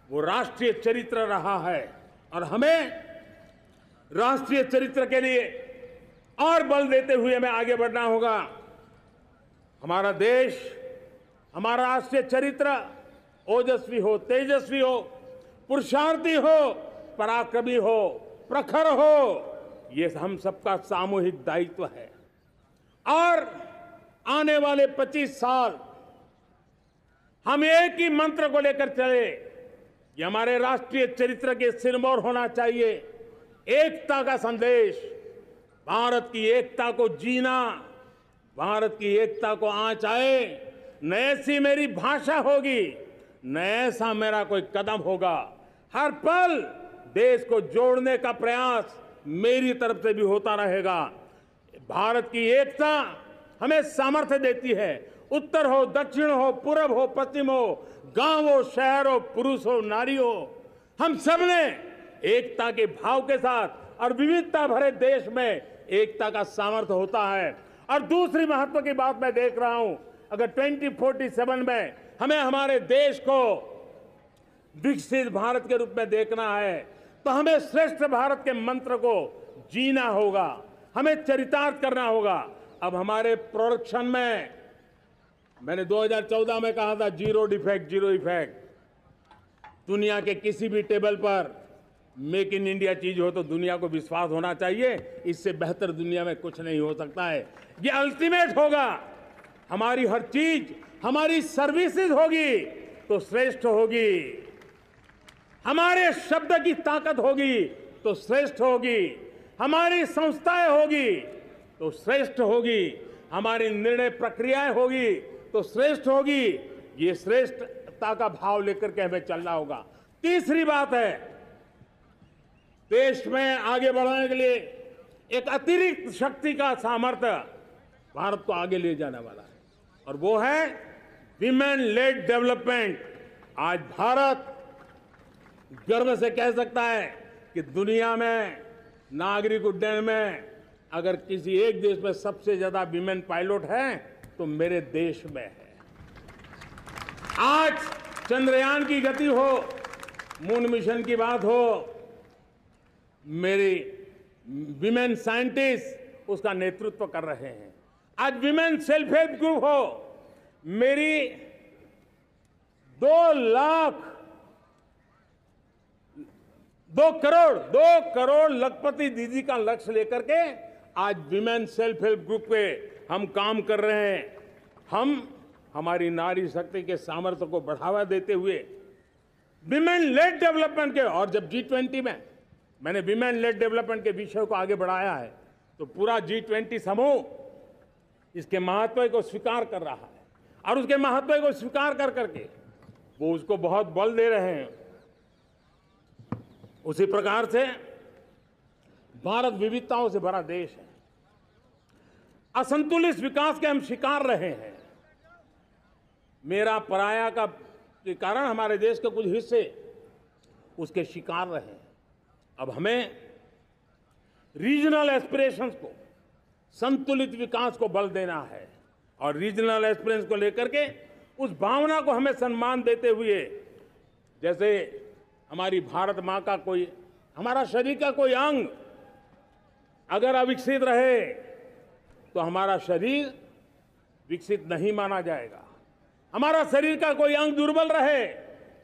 वो राष्ट्रीय चरित्र रहा है। और हमें राष्ट्रीय चरित्र के लिए और बल देते हुए हमें आगे बढ़ना होगा। हमारा देश, हमारा राष्ट्रीय चरित्र ओजस्वी हो, तेजस्वी हो, पुरुषार्थी हो, पराक्रमी हो, प्रखर हो, ये हम सबका सामूहिक दायित्व है। और आने वाले 25 साल हम एक ही मंत्र को लेकर चले, ये हमारे राष्ट्रीय चरित्र के सिरमौर होना चाहिए। एकता का संदेश, भारत की एकता को जीना, भारत की एकता को आंच आए, न ऐसी मेरी भाषा होगी, न ऐसा मेरा कोई कदम होगा। हर पल देश को जोड़ने का प्रयास मेरी तरफ से भी होता रहेगा। भारत की एकता हमें सामर्थ्य देती है। उत्तर हो, दक्षिण हो, पूर्व हो, पश्चिम हो, गांव हो, शहर हो, पुरुष हो, नारी हो, हम सब ने एकता के भाव के साथ और विविधता भरे देश में एकता का सामर्थ्य होता है। और दूसरी महत्व की बात मैं देख रहा हूं, अगर 2047 में हमें हमारे देश को विकसित भारत के रूप में देखना है तो हमें श्रेष्ठ भारत के मंत्र को जीना होगा, हमें चरितार्थ करना होगा। अब हमारे प्रोडक्शन में, मैंने 2014 में कहा था जीरो डिफेक्ट, जीरो इफेक्ट। दुनिया के किसी भी टेबल पर मेक इन इंडिया चीज हो तो दुनिया को विश्वास होना चाहिए, इससे बेहतर दुनिया में कुछ नहीं हो सकता है। ये अल्टीमेट होगा। हमारी हर चीज, हमारी सर्विसेज होगी तो श्रेष्ठ होगी, हमारे शब्द की ताकत होगी तो श्रेष्ठ होगी, हमारी संस्थाएं होगी तो श्रेष्ठ होगी, हमारी निर्णय प्रक्रियाएं होगी तो श्रेष्ठ होगी। ये श्रेष्ठता का भाव लेकर के हमें चलना होगा। तीसरी बात है, देश में आगे बढ़ाने के लिए एक अतिरिक्त शक्ति का सामर्थ्य भारत को आगे ले जाने वाला है, और वो है विमेन लेड डेवलपमेंट। आज भारत गर्व से कह सकता है कि दुनिया में नागरिक उड्डयन में अगर किसी एक देश में सबसे ज्यादा विमेन पायलट हैं तो मेरे देश में है। आज चंद्रयान की गति हो, मून मिशन की बात हो, मेरी विमेन साइंटिस्ट उसका नेतृत्व कर रहे हैं। आज विमेन सेल्फ हेल्प ग्रुप हो, मेरी 2 करोड़ लखपति दीदी का लक्ष्य लेकर के आज विमेन सेल्फ हेल्प ग्रुप पे हम काम कर रहे हैं। हम हमारी नारी शक्ति के सामर्थ्य को बढ़ावा देते हुए विमेन लेड डेवलपमेंट के, और जब G20 में मैंने विमेन लेड डेवलपमेंट के विषय को आगे बढ़ाया है तो पूरा G20 समूह इसके महत्व को स्वीकार कर रहा है, और उसके महत्व को स्वीकार कर करके वो उसको बहुत बल दे रहे हैं। उसी प्रकार से भारत विविधताओं से भरा देश है। असंतुलित विकास के हम शिकार रहे हैं। मेरा पराया का के कारण हमारे देश के कुछ हिस्से उसके शिकार रहे हैं। अब हमें रीजनल एस्पिरेशंस को, संतुलित विकास को बल देना है, और रीजनल एस्पिरेशंस को लेकर के उस भावना को हमें सम्मान देते हुए, जैसे हमारी भारत माँ का कोई, हमारा शरीर का कोई अंग अगर अविकसित रहे तो हमारा शरीर विकसित नहीं माना जाएगा। हमारा शरीर का कोई अंग दुर्बल रहे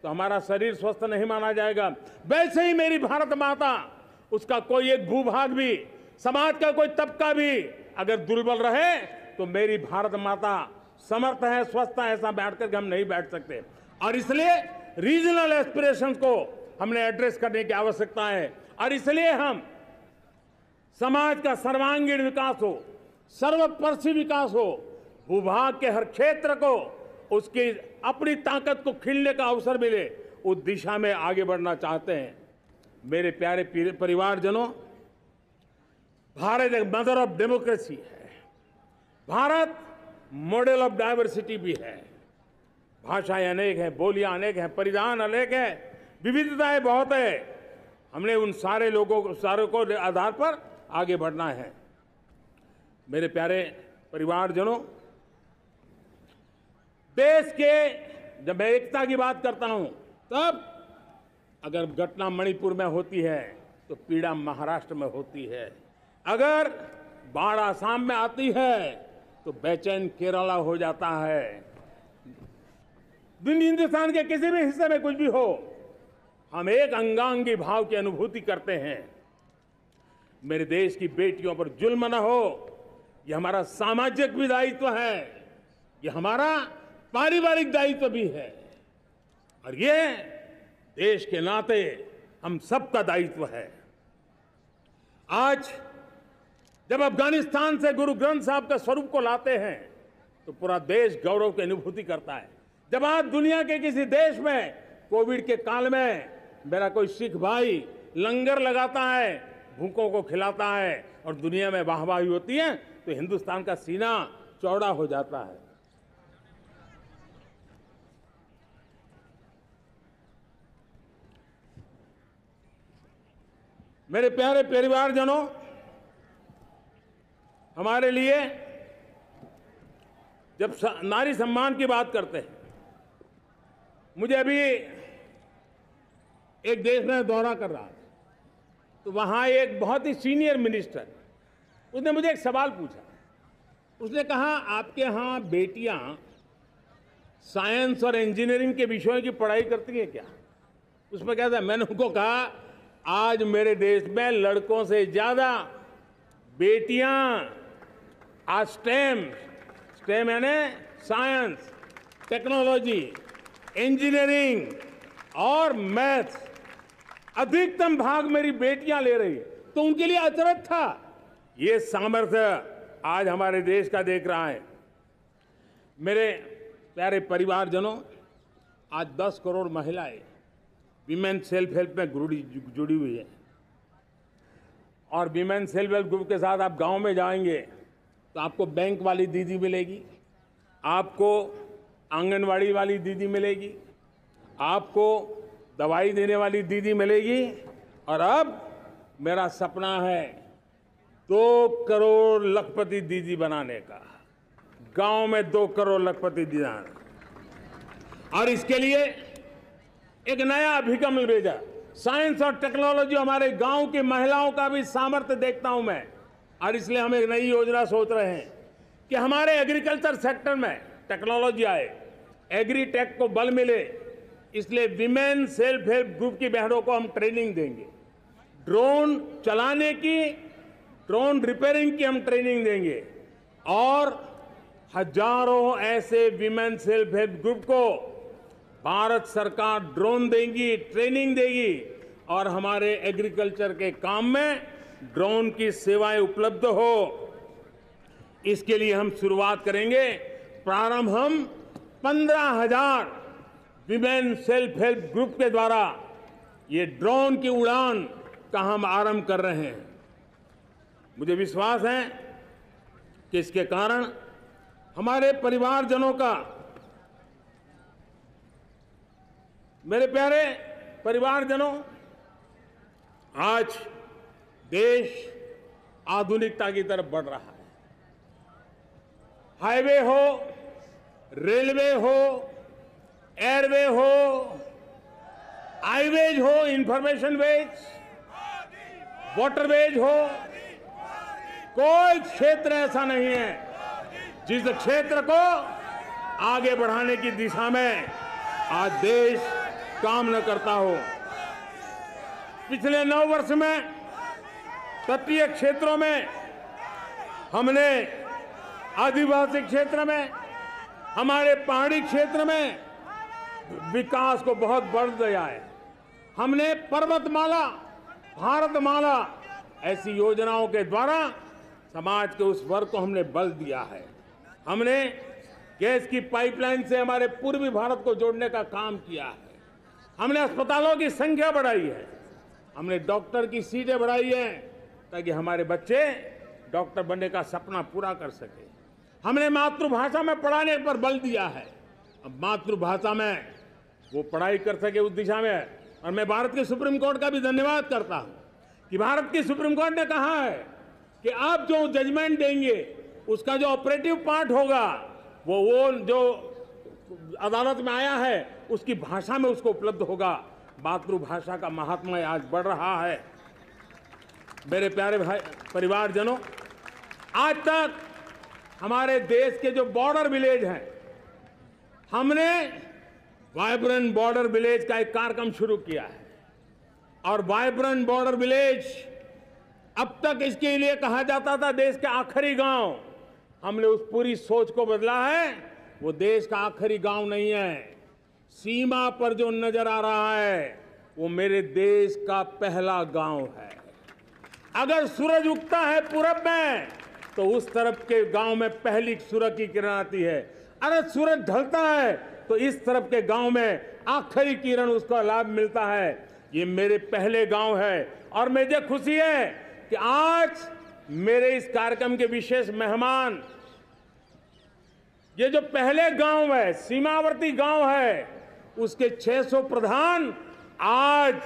तो हमारा शरीर स्वस्थ नहीं माना जाएगा। वैसे ही मेरी भारत माता, उसका कोई एक भूभाग भी, समाज का कोई तबका भी अगर दुर्बल रहे तो मेरी भारत माता समर्थ है, स्वस्थ है, ऐसा बैठ करके हम नहीं बैठ सकते। और इसलिए रीजनल एस्पिरेशंस को हमने एड्रेस करने की आवश्यकता है, और इसलिए हम समाज का सर्वांगीण विकास हो, सर्वस्पर्शी विकास हो, भूभाग के हर क्षेत्र को उसकी अपनी ताकत को खिलने का अवसर मिले, उस दिशा में आगे बढ़ना चाहते हैं। मेरे प्यारे परिवारजनों, भारत एक मदर ऑफ डेमोक्रेसी है। भारत मॉडल ऑफ डाइवर्सिटी भी है। भाषाएं अनेक हैं, बोलियां अनेक हैं, परिधान अनेक हैं, विविधताएं बहुत है। हमने उन सारे को आधार पर आगे बढ़ना है। मेरे प्यारे परिवारजनों, देश के जब मैं एकता की बात करता हूं, तब अगर घटना मणिपुर में होती है तो पीड़ा महाराष्ट्र में होती है, अगर बाढ़ आसाम में आती है तो बेचैन केरला हो जाता है। हिंदुस्तान के किसी भी हिस्से में कुछ भी हो, हम एक अंगांगी भाव की अनुभूति करते हैं। मेरे देश की बेटियों पर जुल्म न हो, यह हमारा सामाजिक भी दायित्व है, यह हमारा पारिवारिक दायित्व भी है, और ये देश के नाते हम सबका दायित्व है। आज जब अफगानिस्तान से गुरु ग्रंथ साहब के स्वरूप को लाते हैं तो पूरा देश गौरव की अनुभूति करता है। जब आज दुनिया के किसी देश में कोविड के काल में मेरा कोई सिख भाई लंगर लगाता है, भूखों को खिलाता है, और दुनिया में वाहवाही होती है, तो हिंदुस्तान का सीना चौड़ा हो जाता है। मेरे प्यारे परिवारजनों, हमारे लिए जब नारी सम्मान की बात करते हैं, मुझे अभी एक देश में दौरा कर रहा था, तो वहां एक बहुत ही सीनियर मिनिस्टर, उसने मुझे एक सवाल पूछा। उसने कहा, आपके यहाँ बेटियां साइंस और इंजीनियरिंग के विषयों की पढ़ाई करती हैं क्या? उसमें क्या था? मैंने उनको कहा, आज मेरे देश में लड़कों से ज्यादा बेटियां आज स्टेम यानी साइंस, टेक्नोलॉजी, इंजीनियरिंग और मैथ्स, अधिकतम भाग मेरी बेटियां ले रही है। तो उनके लिए अचरज था। ये सामर्थ्य आज हमारे देश का देख रहा है। मेरे प्यारे परिवारजनों, आज 10 करोड़ महिलाएं विमेन सेल्फ हेल्प में जुड़ी हुई है, और वीमेन सेल्फ हेल्प ग्रुप के साथ आप गांव में जाएंगे तो आपको बैंक वाली दीदी मिलेगी, आपको आंगनवाड़ी वाली दीदी मिलेगी, आपको दवाई देने वाली दीदी मिलेगी। और अब मेरा सपना है 2 करोड़ लखपति दीदी बनाने का, गांव में 2 करोड़ लखपति दीदी। और इसके लिए एक नया अभिगम भेजा, साइंस और टेक्नोलॉजी। हमारे गांव की महिलाओं का भी सामर्थ्य देखता हूं मैं, और इसलिए हम एक नई योजना सोच रहे हैं कि हमारे एग्रीकल्चर सेक्टर में टेक्नोलॉजी आए, एग्री टेक को बल मिले। इसलिए विमेन सेल्फ हेल्प ग्रुप की बहनों को हम ट्रेनिंग देंगे, ड्रोन चलाने की, ड्रोन रिपेयरिंग की हम ट्रेनिंग देंगे, और हजारों ऐसे विमेन सेल्फ हेल्प ग्रुप को भारत सरकार ड्रोन देगी, ट्रेनिंग देगी, और हमारे एग्रीकल्चर के काम में ड्रोन की सेवाएं उपलब्ध हो। इसके लिए हम शुरुआत करेंगे। प्रारंभ हम 15,000 विमेन सेल्फ हेल्प ग्रुप के द्वारा ये ड्रोन की उड़ान का हम आरंभ कर रहे हैं। मुझे विश्वास है कि इसके कारण हमारे परिवारजनों का, मेरे प्यारे परिवारजनों, आज देश आधुनिकता की तरफ बढ़ रहा है। हाईवे हो, रेलवे हो, एयरवे हो, हाईवेज हो, इंफॉर्मेशन वेज, वाटरवेज हो, कोई क्षेत्र ऐसा नहीं है जिस क्षेत्र को आगे बढ़ाने की दिशा में आज देश काम न करता हो। पिछले 9 वर्ष में तटीय क्षेत्रों में हमने, आदिवासी क्षेत्र में, हमारे पहाड़ी क्षेत्र में विकास को बहुत बढ़ दिया है। हमने पर्वतमाला, भारतमाला ऐसी योजनाओं के द्वारा समाज के उस वर्ग को हमने बल दिया है। हमने गैस की पाइपलाइन से हमारे पूर्वी भारत को जोड़ने का काम किया है। हमने अस्पतालों की संख्या बढ़ाई है, हमने डॉक्टर की सीटें बढ़ाई है ताकि हमारे बच्चे डॉक्टर बनने का सपना पूरा कर सके। हमने मातृभाषा में पढ़ाने पर बल दिया है, अब मातृभाषा में वो पढ़ाई कर सके उस दिशा में। और मैं भारत के सुप्रीम कोर्ट का भी धन्यवाद करता हूं कि भारत की सुप्रीम कोर्ट ने कहा है कि आप जो जजमेंट देंगे उसका जो ऑपरेटिव पार्ट होगा वो जो अदालत में आया है उसकी भाषा में उसको उपलब्ध होगा। मातृभाषा का महात्म्य आज बढ़ रहा है। मेरे प्यारे भाई परिवारजनों, आज तक हमारे देश के जो बॉर्डर विलेज हैं, हमने वाइब्रेंट बॉर्डर विलेज का एक कार्यक्रम शुरू किया है। और वाइब्रेंट बॉर्डर विलेज, अब तक इसके लिए कहा जाता था देश के आखिरी गांव। हमने उस पूरी सोच को बदला है, वो देश का आखिरी गांव नहीं है। सीमा पर जो नजर आ रहा है वो मेरे देश का पहला गांव है। अगर सूरज उगता है पूरब में तो उस तरफ के गांव में पहली सूरज की किरण आती है। अगर सूरज ढलता है तो इस तरफ के गांव में आखिरी किरण उसका लाभ मिलता है। ये मेरे पहले गांव है और मुझे खुशी है कि आज मेरे इस कार्यक्रम के विशेष मेहमान, ये जो पहले गांव है, सीमावर्ती गांव है, उसके 600 प्रधान आज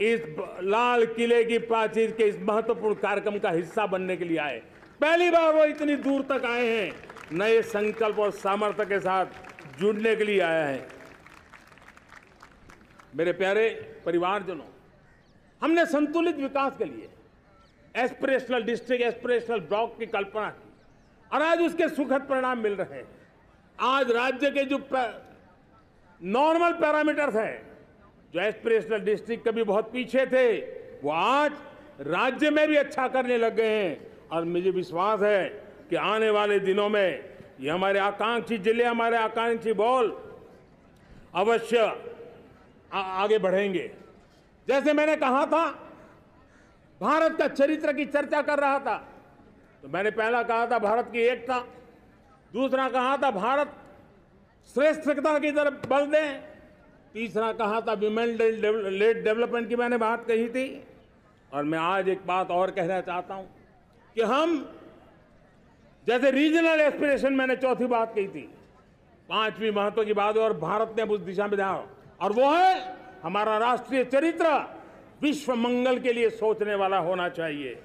इस लाल किले की प्राचीर के इस महत्वपूर्ण कार्यक्रम का हिस्सा बनने के लिए आए। पहली बार वो इतनी दूर तक आए हैं, नए संकल्प और सामर्थ्य के साथ जुड़ने के लिए आया है। मेरे प्यारे परिवारजनों, हमने संतुलित विकास के लिए एस्पिरेशनल डिस्ट्रिक्ट, एस्पिरेशनल ब्लॉक की कल्पना की और आज उसके सुखद परिणाम मिल रहे हैं। आज राज्य के जो नॉर्मल पैरामीटर्स हैं, जो एस्पिरेशनल डिस्ट्रिक्ट कभी बहुत पीछे थे, वो आज राज्य में भी अच्छा करने लग गए हैं। और मुझे विश्वास है कि आने वाले दिनों में ये हमारे आकांक्षी जिले, हमारे आकांक्षी बॉल अवश्य आगे बढ़ेंगे। जैसे मैंने कहा था, भारत का चरित्र की चर्चा कर रहा था, तो मैंने पहला कहा था भारत की एकता, दूसरा कहा था भारत श्रेष्ठता की तरफ बल दें, तीसरा कहा था विमेन लेड डेवलपमेंट की मैंने बात कही थी, और मैं आज एक बात और कहना चाहता हूं कि हम जैसे रीजनल एस्पिरेशन, मैंने चौथी बात कही थी, पांचवी महत्व की बात है और भारत ने अब उस दिशा में जाओ, और वो है हमारा राष्ट्रीय चरित्र विश्व मंगल के लिए सोचने वाला होना चाहिए।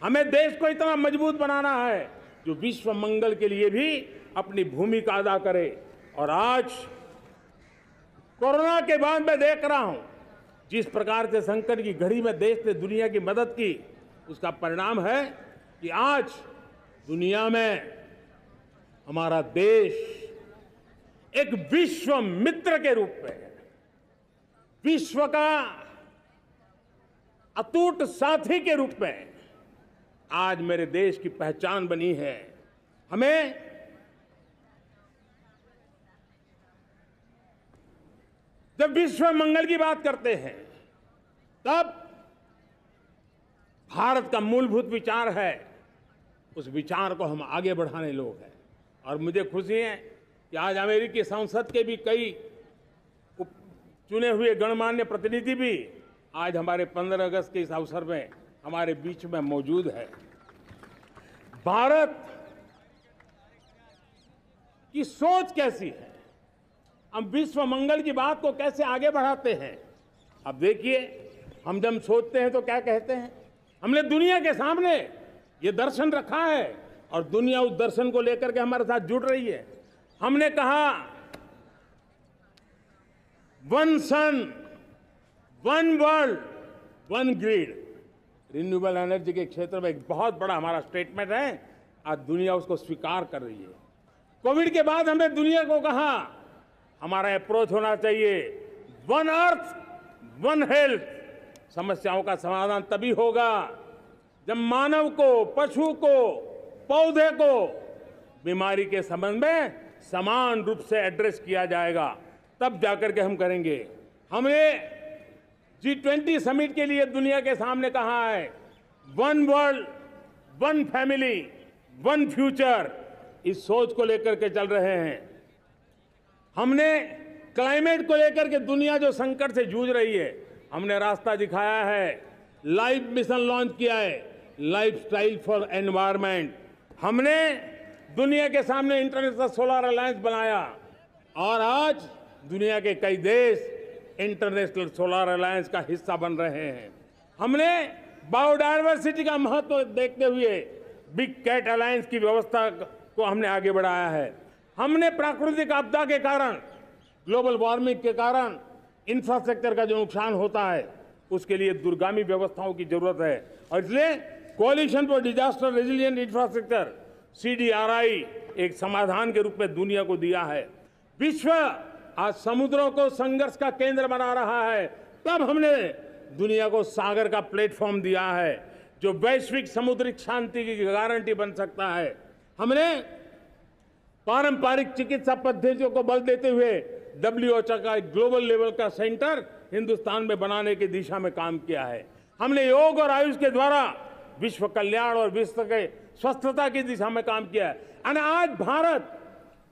हमें देश को इतना मजबूत बनाना है जो विश्व मंगल के लिए भी अपनी भूमिका अदा करे। और आज कोरोना के बाद मैं देख रहा हूं जिस प्रकार से संकट की घड़ी में देश ने दुनिया की मदद की, उसका परिणाम है कि आज दुनिया में हमारा देश एक विश्व मित्र के रूप में, विश्व का अटूट साथी के रूप में आज मेरे देश की पहचान बनी है। हमें जब विश्व मंगल की बात करते हैं तब भारत का मूलभूत विचार है, उस विचार को हम आगे बढ़ाने लोग हैं। और मुझे खुशी है कि आज अमेरिकी संसद के भी कई चुने हुए गणमान्य प्रतिनिधि भी आज हमारे 15 अगस्त के इस अवसर में हमारे बीच में मौजूद है। भारत की सोच कैसी है, हम विश्व मंगल की बात को कैसे आगे बढ़ाते हैं। अब देखिए, हम जब सोचते हैं तो क्या कहते हैं, हमने दुनिया के सामने ये दर्शन रखा है और दुनिया उस दर्शन को लेकर के हमारे साथ जुड़ रही है। हमने कहा one sun, one world, one grid. Renewable energy के क्षेत्र में एक बहुत बड़ा हमारा स्टेटमेंट है, आज दुनिया उसको स्वीकार कर रही है। कोविड के बाद हमने दुनिया को कहा हमारा अप्रोच होना चाहिए वन अर्थ, वन हेल्थ। समस्याओं का समाधान तभी होगा जब मानव को, पशु को, पौधे को बीमारी के संबंध में समान रूप से एड्रेस किया जाएगा, तब जाकर के हम करेंगे। हमने G20 समिट के लिए दुनिया के सामने कहा है one world, one family, one future. इस सोच को लेकर के चल रहे हैं। हमने क्लाइमेट को लेकर के दुनिया जो संकट से जूझ रही है, हमने रास्ता दिखाया है, लाइफ मिशन लॉन्च किया है, लाइफस्टाइल फॉर एनवायरनमेंट। हमने दुनिया के सामने इंटरनेशनल सोलर अलायंस बनाया और आज दुनिया के कई देश इंटरनेशनल सोलर अलायंस का हिस्सा बन रहे हैं। हमने बायोडायवर्सिटी का महत्व देखते हुए बिग कैट अलायंस की व्यवस्था को हमने आगे बढ़ाया है। हमने प्राकृतिक आपदा के कारण, ग्लोबल वार्मिंग के कारण इंफ्रास्ट्रक्चर का जो नुकसान होता है, उसके लिए दूरगामी व्यवस्थाओं की जरूरत है और इसलिए coalition for disaster resilient infrastructure CDRI एक समाधान के रूप में दुनिया को दिया है। विश्व आज समुद्रों को संघर्ष का केंद्र बना रहा है, तब हमने दुनिया को सागर का प्लेटफॉर्म दिया है जो वैश्विक समुद्री शांति की गारंटी बन सकता है। हमने पारंपरिक चिकित्सा पद्धतियों को बल देते हुए WHO का एक ग्लोबल लेवल का सेंटर हिंदुस्तान में बनाने की दिशा में काम किया है। हमने योग और आयुष के द्वारा विश्व कल्याण और विश्व के स्वस्थता की दिशा में काम किया है और आज भारत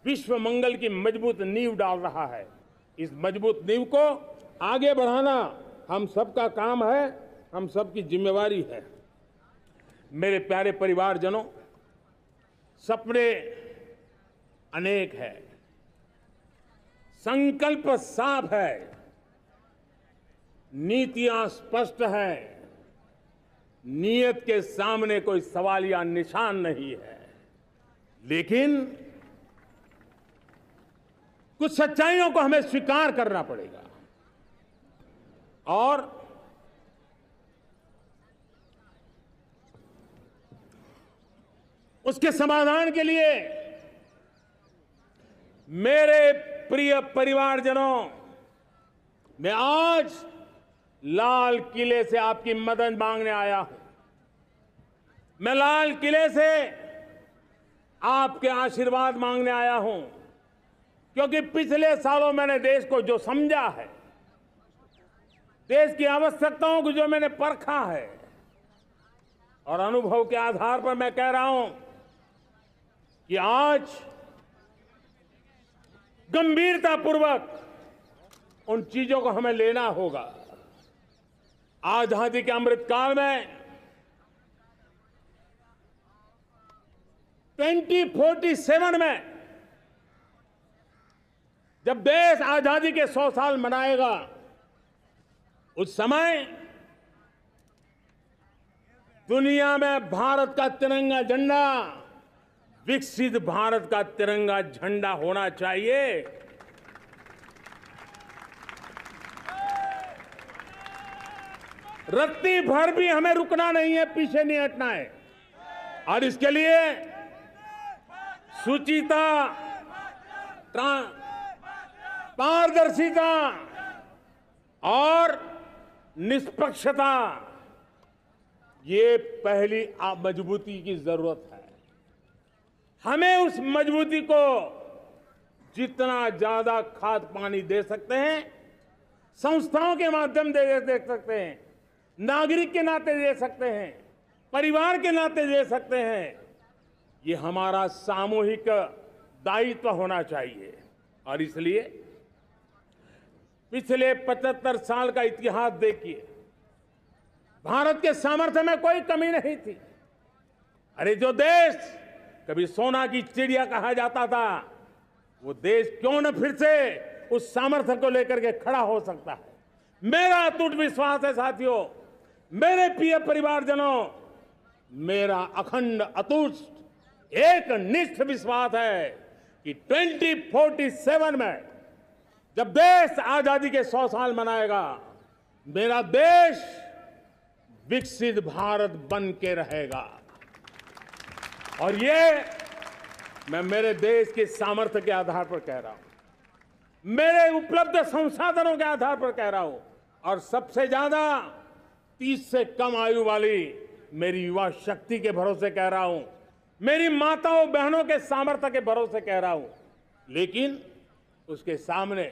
विश्व मंगल की मजबूत नींव डाल रहा है। इस मजबूत नींव को आगे बढ़ाना हम सबका काम है, हम सबकी जिम्मेवारी है। मेरे प्यारे परिवारजनों, सपने अनेक है, संकल्प साफ है, नीतियां स्पष्ट है, नियत के सामने कोई सवाल या निशान नहीं है, लेकिन कुछ सच्चाइयों को हमें स्वीकार करना पड़ेगा और उसके समाधान के लिए मेरे प्रिय परिवारजनों, मैं आज लाल किले से आपकी मदद मांगने आया हूं। मैं लाल किले से आपके आशीर्वाद मांगने आया हूं, क्योंकि पिछले सालों मैंने देश को जो समझा है, देश की आवश्यकताओं को जो मैंने परखा है और अनुभव के आधार पर मैं कह रहा हूं कि आज गंभीरतापूर्वक उन चीजों को हमें लेना होगा। आजादी के अमृतकाल में 2047 में जब देश आजादी के 100 साल मनाएगा, उस समय दुनिया में भारत का तिरंगा झंडा विकसित भारत का तिरंगा झंडा होना चाहिए। रत्ती भर भी हमें रुकना नहीं है, पीछे नहीं हटना है। और इसके लिए शुचिता, पारदर्शिता और निष्पक्षता, ये पहली मजबूती की जरूरत है। हमें उस मजबूती को जितना ज्यादा खाद पानी दे सकते हैं, संस्थाओं के माध्यम से दे सकते हैं, नागरिक के नाते दे सकते हैं, परिवार के नाते दे सकते हैं, ये हमारा सामूहिक दायित्व होना चाहिए। और इसलिए पिछले 75 साल का इतिहास देखिए, भारत के सामर्थ्य में कोई कमी नहीं थी। अरे जो देश कभी सोना की चिड़िया कहा जाता था, वो देश क्यों न फिर से उस सामर्थ्य को लेकर के खड़ा हो सकता है। मेरा अटूट विश्वास है साथियों, मेरे प्रिय परिवारजनों, मेरा अखंड अटूट एक निष्ठ विश्वास है कि 2047 में जब देश आजादी के 100 साल मनाएगा, मेरा देश विकसित भारत बन के रहेगा। और ये मैं मेरे देश के सामर्थ्य के आधार पर कह रहा हूं, मेरे उपलब्ध संसाधनों के आधार पर कह रहा हूं, और सबसे ज्यादा 30 से कम आयु वाली मेरी युवा शक्ति के भरोसे कह रहा हूं, मेरी माताओं बहनों के सामर्थ्य के भरोसे कह रहा हूं। लेकिन उसके सामने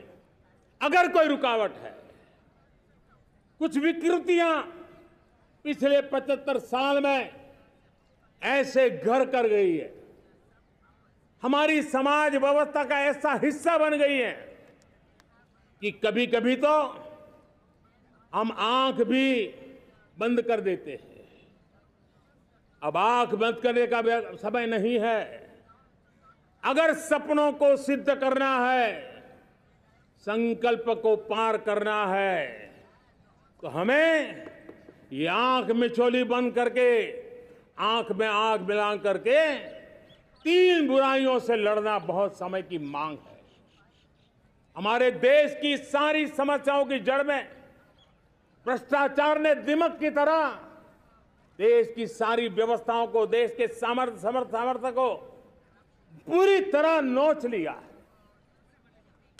अगर कोई रुकावट है, कुछ विकृतियां पिछले 75 साल में ऐसे घर कर गई है, हमारी समाज व्यवस्था का ऐसा हिस्सा बन गई है कि कभी कभी तो हम आंख भी बंद कर देते हैं। अब आंख बंद करने का समय नहीं है। अगर सपनों को सिद्ध करना है, संकल्प को पार करना है, तो हमें ये आंख मिचौली बंद करके, आंख में आंख मिला करके 3 बुराइयों से लड़ना बहुत समय की मांग है। हमारे देश की सारी समस्याओं की जड़ में भ्रष्टाचार ने दिमक की तरह देश की सारी व्यवस्थाओं को, देश के सामर्थ्य को पूरी तरह नोच लिया है।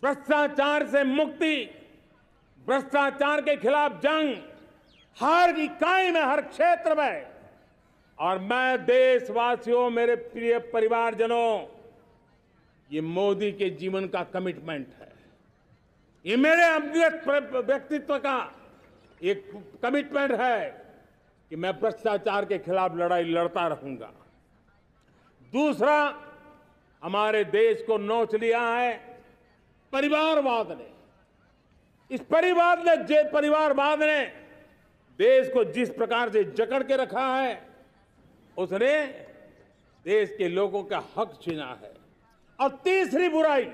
भ्रष्टाचार से मुक्ति, भ्रष्टाचार के खिलाफ जंग हर इकाई में, हर क्षेत्र में। और मैं देशवासियों, मेरे प्रिय परिवारजनों, ये मोदी के जीवन का कमिटमेंट है, ये मेरे व्यक्तित्व का एक कमिटमेंट है कि मैं भ्रष्टाचार के खिलाफ लड़ाई लड़ता रहूंगा। दूसरा, हमारे देश को नोच लिया है परिवारवाद ने। इस परिवारवाद ने देश को जिस प्रकार से जकड़ के रखा है, उसने देश के लोगों का हक छीना है। और तीसरी बुराई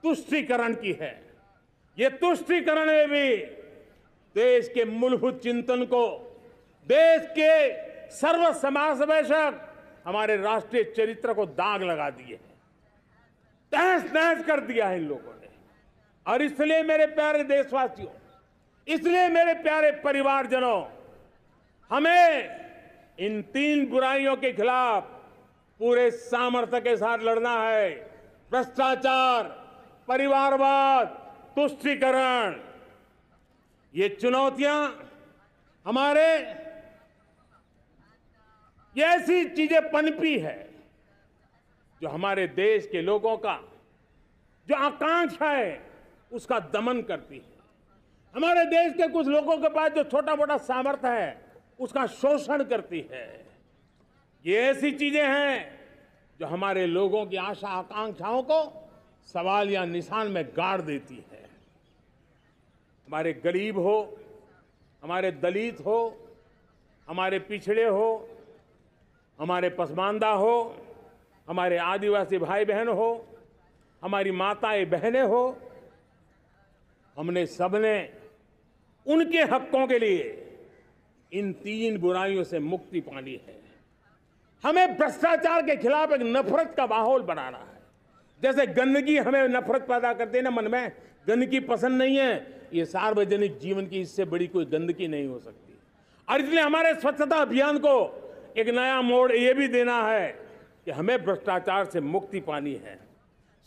तुष्टीकरण की है। ये तुष्टीकरण में भी देश के मूलभूत चिंतन को, देश के सर्व समावेशक हमारे राष्ट्रीय चरित्र को दाग लगा दिए हैं, तहस नहस कर दिया है इन लोगों ने। और इसलिए मेरे प्यारे देशवासियों, इसलिए मेरे प्यारे परिवारजनों, हमें इन 3 बुराइयों के खिलाफ पूरे सामर्थ्य के साथ लड़ना है। भ्रष्टाचार, परिवारवाद, तुष्टीकरण, ये चुनौतियां हमारे, ये ऐसी चीजें पनपी है जो हमारे देश के लोगों का जो आकांक्षा है उसका दमन करती है। हमारे देश के कुछ लोगों के पास जो छोटा मोटा सामर्थ्य है उसका शोषण करती है। ये ऐसी चीजें हैं जो हमारे लोगों की आशा आकांक्षाओं को सवाल या निशान में गाड़ देती है। हमारे गरीब हो, हमारे दलित हो, हमारे पिछड़े हो, हमारे पसमानदा हो, हमारे आदिवासी भाई बहन हो, हमारी माताएं बहनें हो, हमने सबने उनके हकों के लिए इन 3 बुराइयों से मुक्ति पानी है। हमें भ्रष्टाचार के खिलाफ एक नफरत का माहौल बनाना है। जैसे गंदगी हमें नफरत पैदा करती है ना, मन में गंदगी पसंद नहीं है, ये सार्वजनिक जीवन की इससे बड़ी कोई गंदगी नहीं हो सकती। और इसलिए हमारे स्वच्छता अभियान को एक नया मोड़ ये भी देना है कि हमें भ्रष्टाचार से मुक्ति पानी है।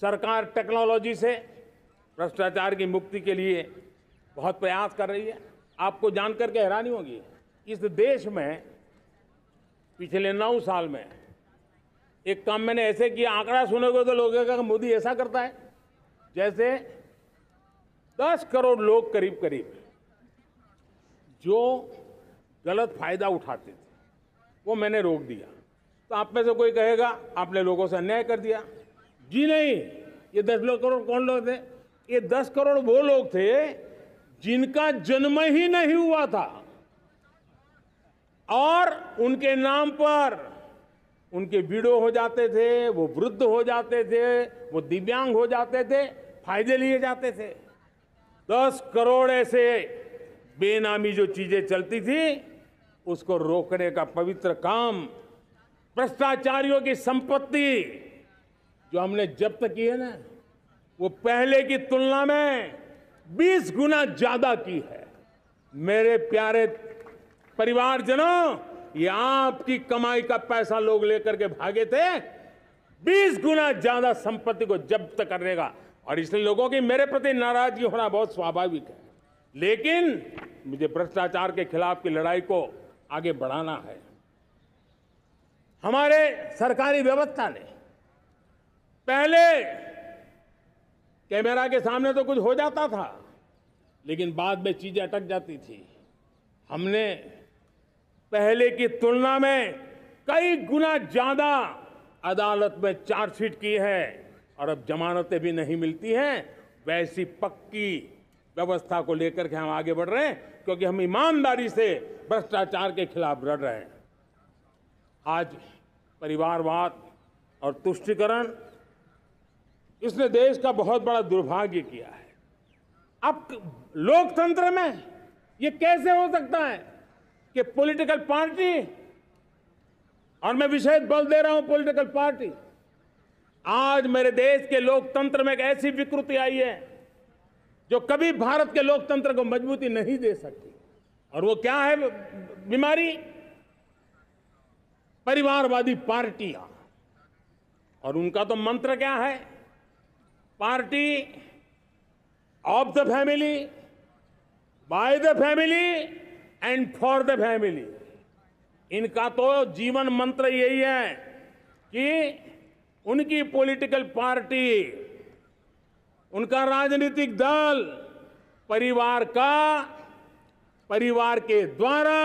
सरकार टेक्नोलॉजी से भ्रष्टाचार की मुक्ति के लिए बहुत प्रयास कर रही है। आपको जानकर के हैरानी होगी, इस देश में पिछले 9 साल में एक काम मैंने ऐसे किया, आंकड़ा सुनोगे तो लोग कहेंगे मोदी ऐसा करता है। जैसे 10 करोड़ लोग करीब करीब जो गलत फायदा उठाते थे वो मैंने रोक दिया। तो आप में से कोई कहेगा आपने लोगों से अन्याय कर दिया। जी नहीं, ये 10 करोड़ कौन लोग थे? ये 10 करोड़ वो लोग थे जिनका जन्म ही नहीं हुआ था और उनके नाम पर उनके विडो हो जाते थे, वो वृद्ध हो जाते थे, वो दिव्यांग हो जाते थे, फायदे लिए जाते थे। 10 करोड़ ऐसे बेनामी जो चीजें चलती थी उसको रोकने का पवित्र काम, भ्रष्टाचारियों की संपत्ति जो हमने जब्त की है ना, वो पहले की तुलना में 20 गुना ज्यादा की है। मेरे प्यारे परिवारजनों, ये आपकी कमाई का पैसा लोग लेकर के भागे थे, 20 गुना ज्यादा संपत्ति को जब्त करने का। और इसलिए लोगों की मेरे प्रति नाराजगी होना बहुत स्वाभाविक है, लेकिन मुझे भ्रष्टाचार के खिलाफ की लड़ाई को आगे बढ़ाना है। हमारे सरकारी व्यवस्था ने पहले कैमरा के सामने तो कुछ हो जाता था, लेकिन बाद में चीजें अटक जाती थी। हमने पहले की तुलना में कई गुना ज्यादा अदालत में चार्जशीट की है और अब जमानतें भी नहीं मिलती हैं। वैसी पक्की व्यवस्था को लेकर के हम आगे बढ़ रहे हैं, क्योंकि हम ईमानदारी से भ्रष्टाचार के खिलाफ लड़ रहे हैं। आज परिवारवाद और तुष्टीकरण, इसने देश का बहुत बड़ा दुर्भाग्य किया है। अब लोकतंत्र में ये कैसे हो सकता है कि पॉलिटिकल पार्टी, और मैं विशेष बल दे रहा हूं पॉलिटिकल पार्टी, आज मेरे देश के लोकतंत्र में एक ऐसी विकृति आई है जो कभी भारत के लोकतंत्र को मजबूती नहीं दे सकती। और वो क्या है बीमारी? परिवारवादी पार्टियां। और उनका तो मंत्र क्या है? Party of the family, by the family and for the family. इनका तो जीवन मंत्र यही है कि उनकी पॉलिटिकल पार्टी, उनका राजनीतिक दल परिवार का, परिवार के द्वारा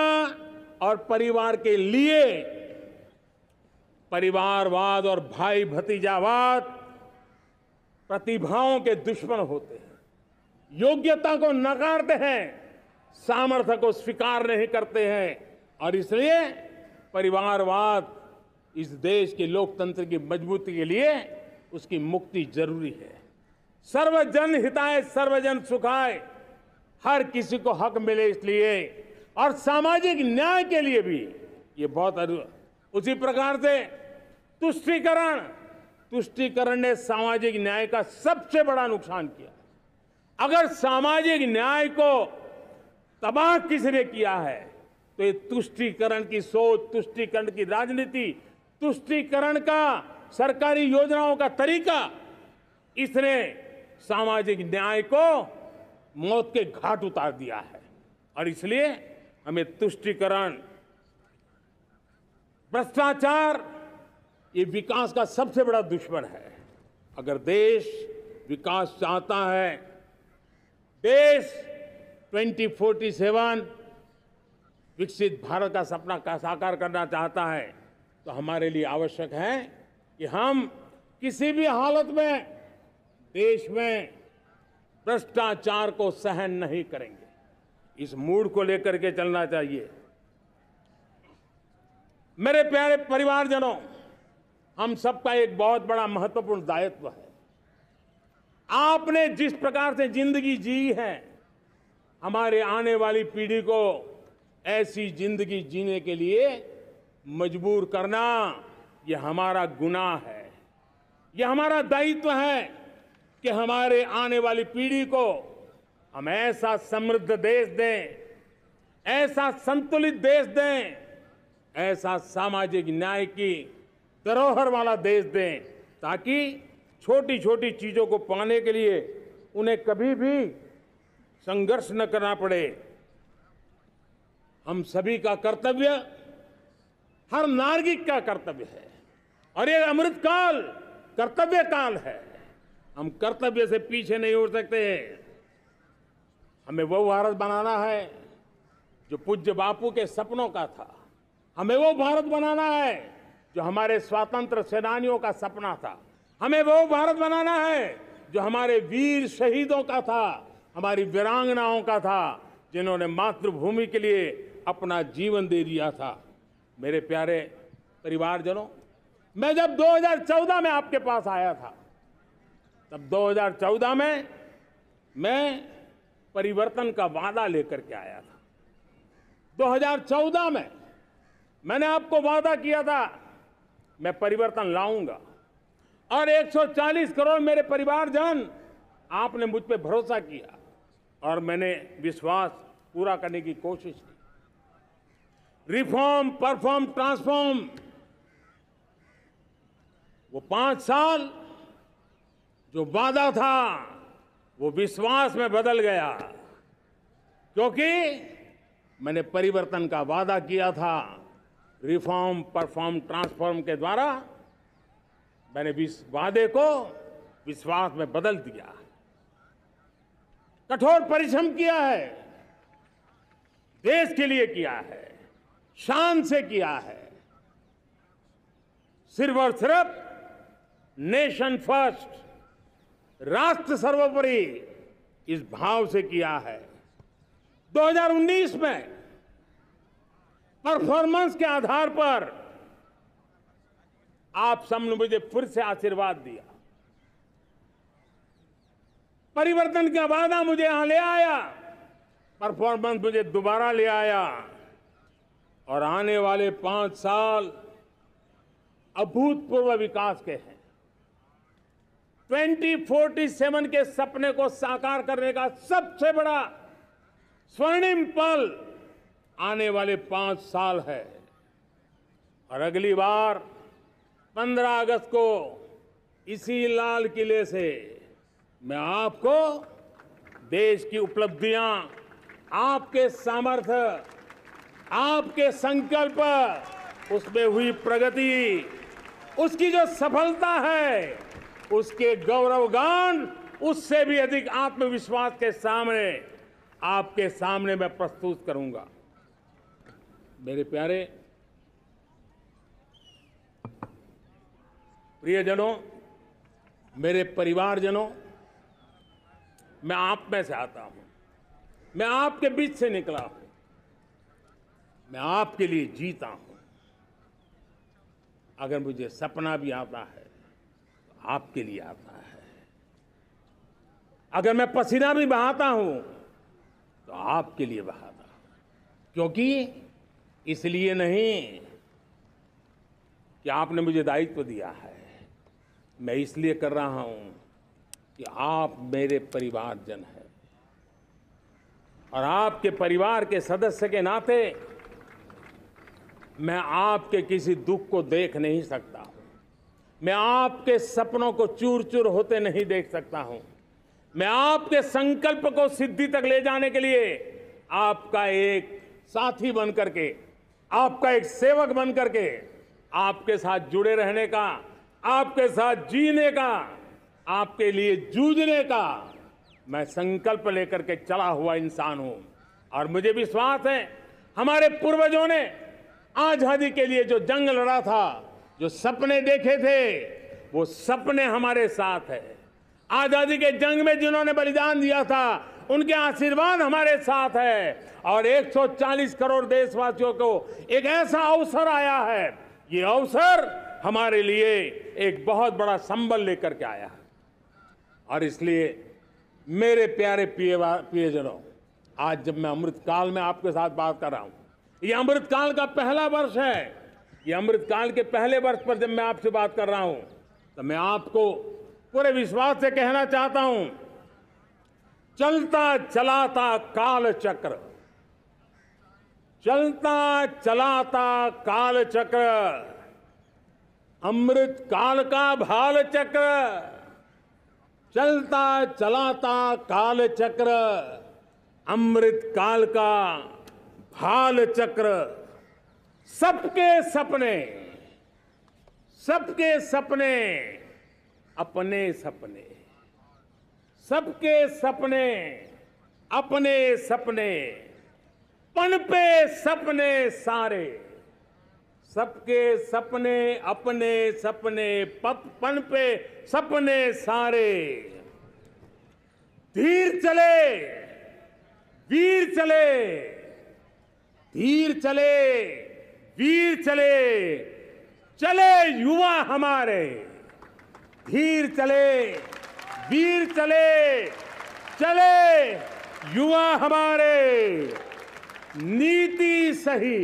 और परिवार के लिए, परिवारवाद और भाई भतीजावाद प्रतिभाओं के दुश्मन होते हैं, योग्यता को नकारते हैं, सामर्थ्य को स्वीकार नहीं करते हैं। और इसलिए परिवारवाद इस देश के लोकतंत्र की मजबूती के लिए उसकी मुक्ति जरूरी है। सर्वजन हिताय सर्वजन सुखाय, हर किसी को हक मिले इसलिए, और सामाजिक न्याय के लिए भी ये बहुत। उसी प्रकार से तुष्टीकरण ने सामाजिक न्याय का सबसे बड़ा नुकसान किया। अगर सामाजिक न्याय को तबाह किसने किया है तो ये तुष्टीकरण की सोच, तुष्टीकरण की राजनीति, तुष्टीकरण का सरकारी योजनाओं का तरीका, इसने सामाजिक न्याय को मौत के घाट उतार दिया है। और इसलिए हमें तुष्टीकरण, भ्रष्टाचार, ये विकास का सबसे बड़ा दुश्मन है। अगर देश विकास चाहता है, देश 2047 विकसित भारत का सपना का साकार करना चाहता है, तो हमारे लिए आवश्यक है कि हम किसी भी हालत में देश में भ्रष्टाचार को सहन नहीं करेंगे। इस मूड को लेकर के चलना चाहिए। मेरे प्यारे परिवारजनों, हम सबका एक बहुत बड़ा महत्वपूर्ण दायित्व है। आपने जिस प्रकार से जिंदगी जी है, हमारे आने वाली पीढ़ी को ऐसी जिंदगी जीने के लिए मजबूर करना, यह हमारा गुनाह है। यह हमारा दायित्व है कि हमारे आने वाली पीढ़ी को हम ऐसा समृद्ध देश दें, ऐसा संतुलित देश दें, ऐसा सामाजिक न्याय की धरोहर वाला देश दें, ताकि छोटी छोटी चीजों को पाने के लिए उन्हें कभी भी संघर्ष न करना पड़े। हम सभी का कर्तव्य, हर नागरिक का कर्तव्य है, और ये अमृत काल कर्तव्य काल है। हम कर्तव्य से पीछे नहीं उठ सकते। हमें वो भारत बनाना है जो पूज्य बापू के सपनों का था। हमें वो भारत बनाना है जो हमारे स्वतंत्र सेनानियों का सपना था। हमें वो भारत बनाना है जो हमारे वीर शहीदों का था, हमारी वीरांगनाओं का था, जिन्होंने मातृभूमि के लिए अपना जीवन दे दिया था। मेरे प्यारे परिवारजनों, मैं जब 2014 में आपके पास आया था, तब 2014 में मैं परिवर्तन का वादा लेकर के आया था। 2014 में मैंने आपको वादा किया था, मैं परिवर्तन लाऊंगा, और 140 करोड़ मेरे परिवारजन, आपने मुझ पे भरोसा किया और मैंने विश्वास पूरा करने की कोशिश की। रिफॉर्म, परफॉर्म, ट्रांसफॉर्म, वो 5 साल जो वादा था वो विश्वास में बदल गया, क्योंकि मैंने परिवर्तन का वादा किया था। रिफॉर्म, परफॉर्म, ट्रांसफॉर्म के द्वारा मैंने इस वादे को विश्वास में बदल दिया। कठोर परिश्रम किया है, देश के लिए किया है, शान से किया है, सिर्फ और सिर्फ नेशन फर्स्ट, राष्ट्र सर्वोपरि, इस भाव से किया है। 2019 में परफॉर्मेंस के आधार पर आप सबने मुझे फिर से आशीर्वाद दिया। परिवर्तन का वादा मुझे यहां ले आया, परफॉर्मेंस मुझे दोबारा ले आया, और आने वाले 5 साल अभूतपूर्व विकास के हैं। 2047 के सपने को साकार करने का सबसे बड़ा स्वर्णिम पल आने वाले 5 साल है। और अगली बार 15 अगस्त को इसी लाल किले से मैं आपको देश की उपलब्धियां, आपके सामर्थ्य, आपके संकल्प, उसमें हुई प्रगति, उसकी जो सफलता है, उसके गौरवगान, उससे भी अधिक आत्मविश्वास के सामने, आपके सामने मैं प्रस्तुत करूंगा। मेरे प्यारे प्रियजनों, मेरे परिवारजनों, मैं आप में से आता हूं, मैं आपके बीच से निकला हूं, मैं आपके लिए जीता हूं। अगर मुझे सपना भी आता है तो आपके लिए आता है। अगर मैं पसीना भी बहाता हूं तो आपके लिए बहाता हूं, क्योंकि इसलिए नहीं कि आपने मुझे दायित्व दिया है, मैं इसलिए कर रहा हूं कि आप मेरे परिवारजन हैं, और आपके परिवार के सदस्य के नाते मैं आपके किसी दुख को देख नहीं सकता हूं, मैं आपके सपनों को चूर चूर होते नहीं देख सकता हूं, मैं आपके संकल्प को सिद्धि तक ले जाने के लिए आपका एक साथी बन करके, आपका एक सेवक बन करके, आपके साथ जुड़े रहने का, आपके साथ जीने का, आपके लिए जूझने का मैं संकल्प लेकर के चला हुआ इंसान हूं। और मुझे विश्वास है, हमारे पूर्वजों ने आजादी के लिए जो जंग लड़ा था, जो सपने देखे थे, वो सपने हमारे साथ है। आजादी के जंग में जिन्होंने बलिदान दिया था, उनके आशीर्वाद हमारे साथ है और 140 करोड़ देशवासियों को एक ऐसा अवसर आया है। ये अवसर हमारे लिए एक बहुत बड़ा संबल लेकर के आया है और इसलिए मेरे प्यारे प्रियजनों, आज जब मैं अमृतकाल में आपके साथ बात कर रहा हूं, ये अमृतकाल का पहला वर्ष है। ये अमृतकाल के पहले वर्ष पर जब मैं आपसे बात कर रहा हूं तो मैं आपको पूरे विश्वास से कहना चाहता हूं, चलता चलाता काल चक्र, चलता चलाता काल चक्र, अमृत काल का भाल चक्र, चलता चलाता काल चक्र, अमृत काल का भाल चक्र, सबके सपने, सबके सपने, अपने सपने, सबके सपने, अपने सपने, पनपे सपने सारे, सबके सपने, अपने सपने, पनपे सपने सारे, धीर चले, वीर चले, धीर चले, वीर चले, चले युवा हमारे, धीर चले, वीर चले, चले युवा हमारे, नीति सही,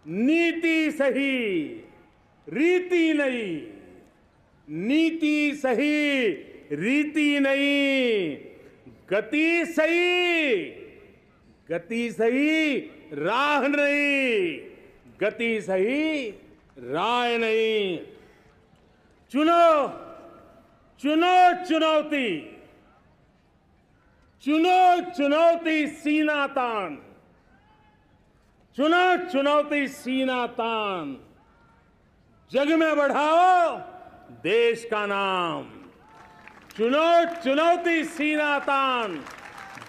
नीति सही, रीति नहीं, नीति सही, रीति नहीं, गति सही, गति सही, राह नहीं, गति सही, राह नहीं। चुनो, चुनो चुनौती, चुनो चुनौती सीना तान, चुनो चुनौती सीना तान, जग में बढ़ाओ देश का नाम, चुनो चुनौती सीना तान,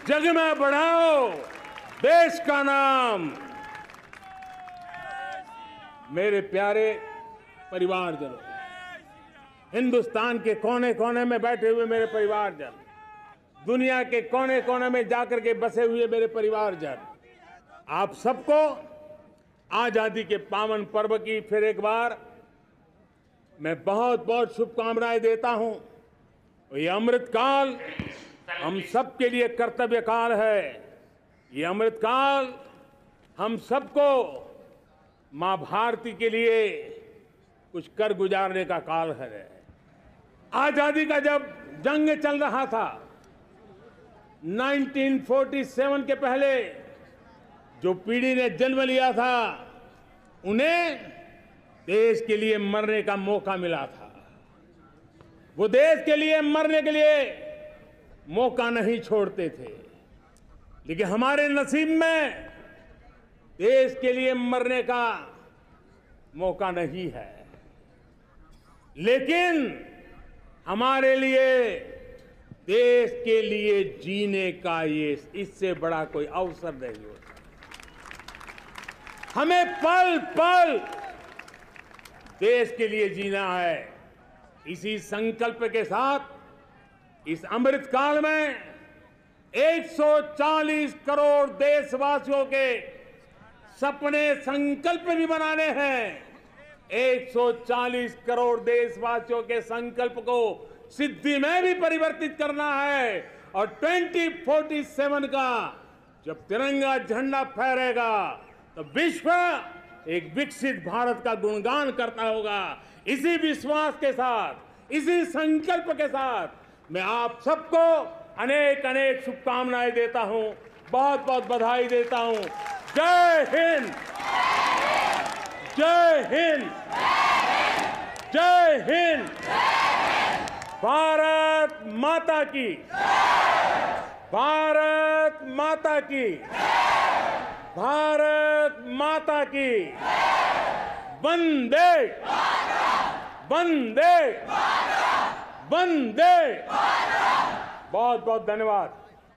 जग में बढ़ाओ देश का नाम। मेरे प्यारे परिवारजनों, हिंदुस्तान के कोने कोने में बैठे हुए मेरे परिवारजन, दुनिया के कोने कोने में जाकर के बसे हुए मेरे परिवारजन, आप सबको आजादी के पावन पर्व की फिर एक बार मैं बहुत बहुत शुभकामनाएं देता हूं। ये अमृतकाल हम सबके लिए कर्तव्य काल है। ये अमृतकाल हम सबको मां भारती के लिए कुछ कर गुजारने का काल है। आजादी का जब जंग चल रहा था 1947 के पहले जो पीढ़ी ने जन्म लिया था, उन्हें देश के लिए मरने का मौका मिला था। वो देश के लिए मरने के लिए मौका नहीं छोड़ते थे, लेकिन हमारे नसीब में देश के लिए मरने का मौका नहीं है। लेकिन हमारे लिए देश के लिए जीने का ये इससे बड़ा कोई अवसर नहीं होता। हमें पल पल देश के लिए जीना है। इसी संकल्प के साथ इस अमृतकाल में 140 करोड़ देशवासियों के सपने संकल्प भी बनाने हैं। 140 करोड़ देशवासियों के संकल्प को सिद्धि में भी परिवर्तित करना है और 2047 का जब तिरंगा झंडा फहरेगा तो विश्व एक विकसित भारत का गुणगान करता होगा। इसी विश्वास के साथ, इसी संकल्प के साथ मैं आप सबको अनेक अनेक शुभकामनाएं देता हूं, बहुत बहुत बधाई देता हूं। जय हिंद, जय हिंद, जय हिंद, भारत माता की, भारत माता की, भारत माता की, वंदे वंदे वंदे। बहुत बहुत धन्यवाद।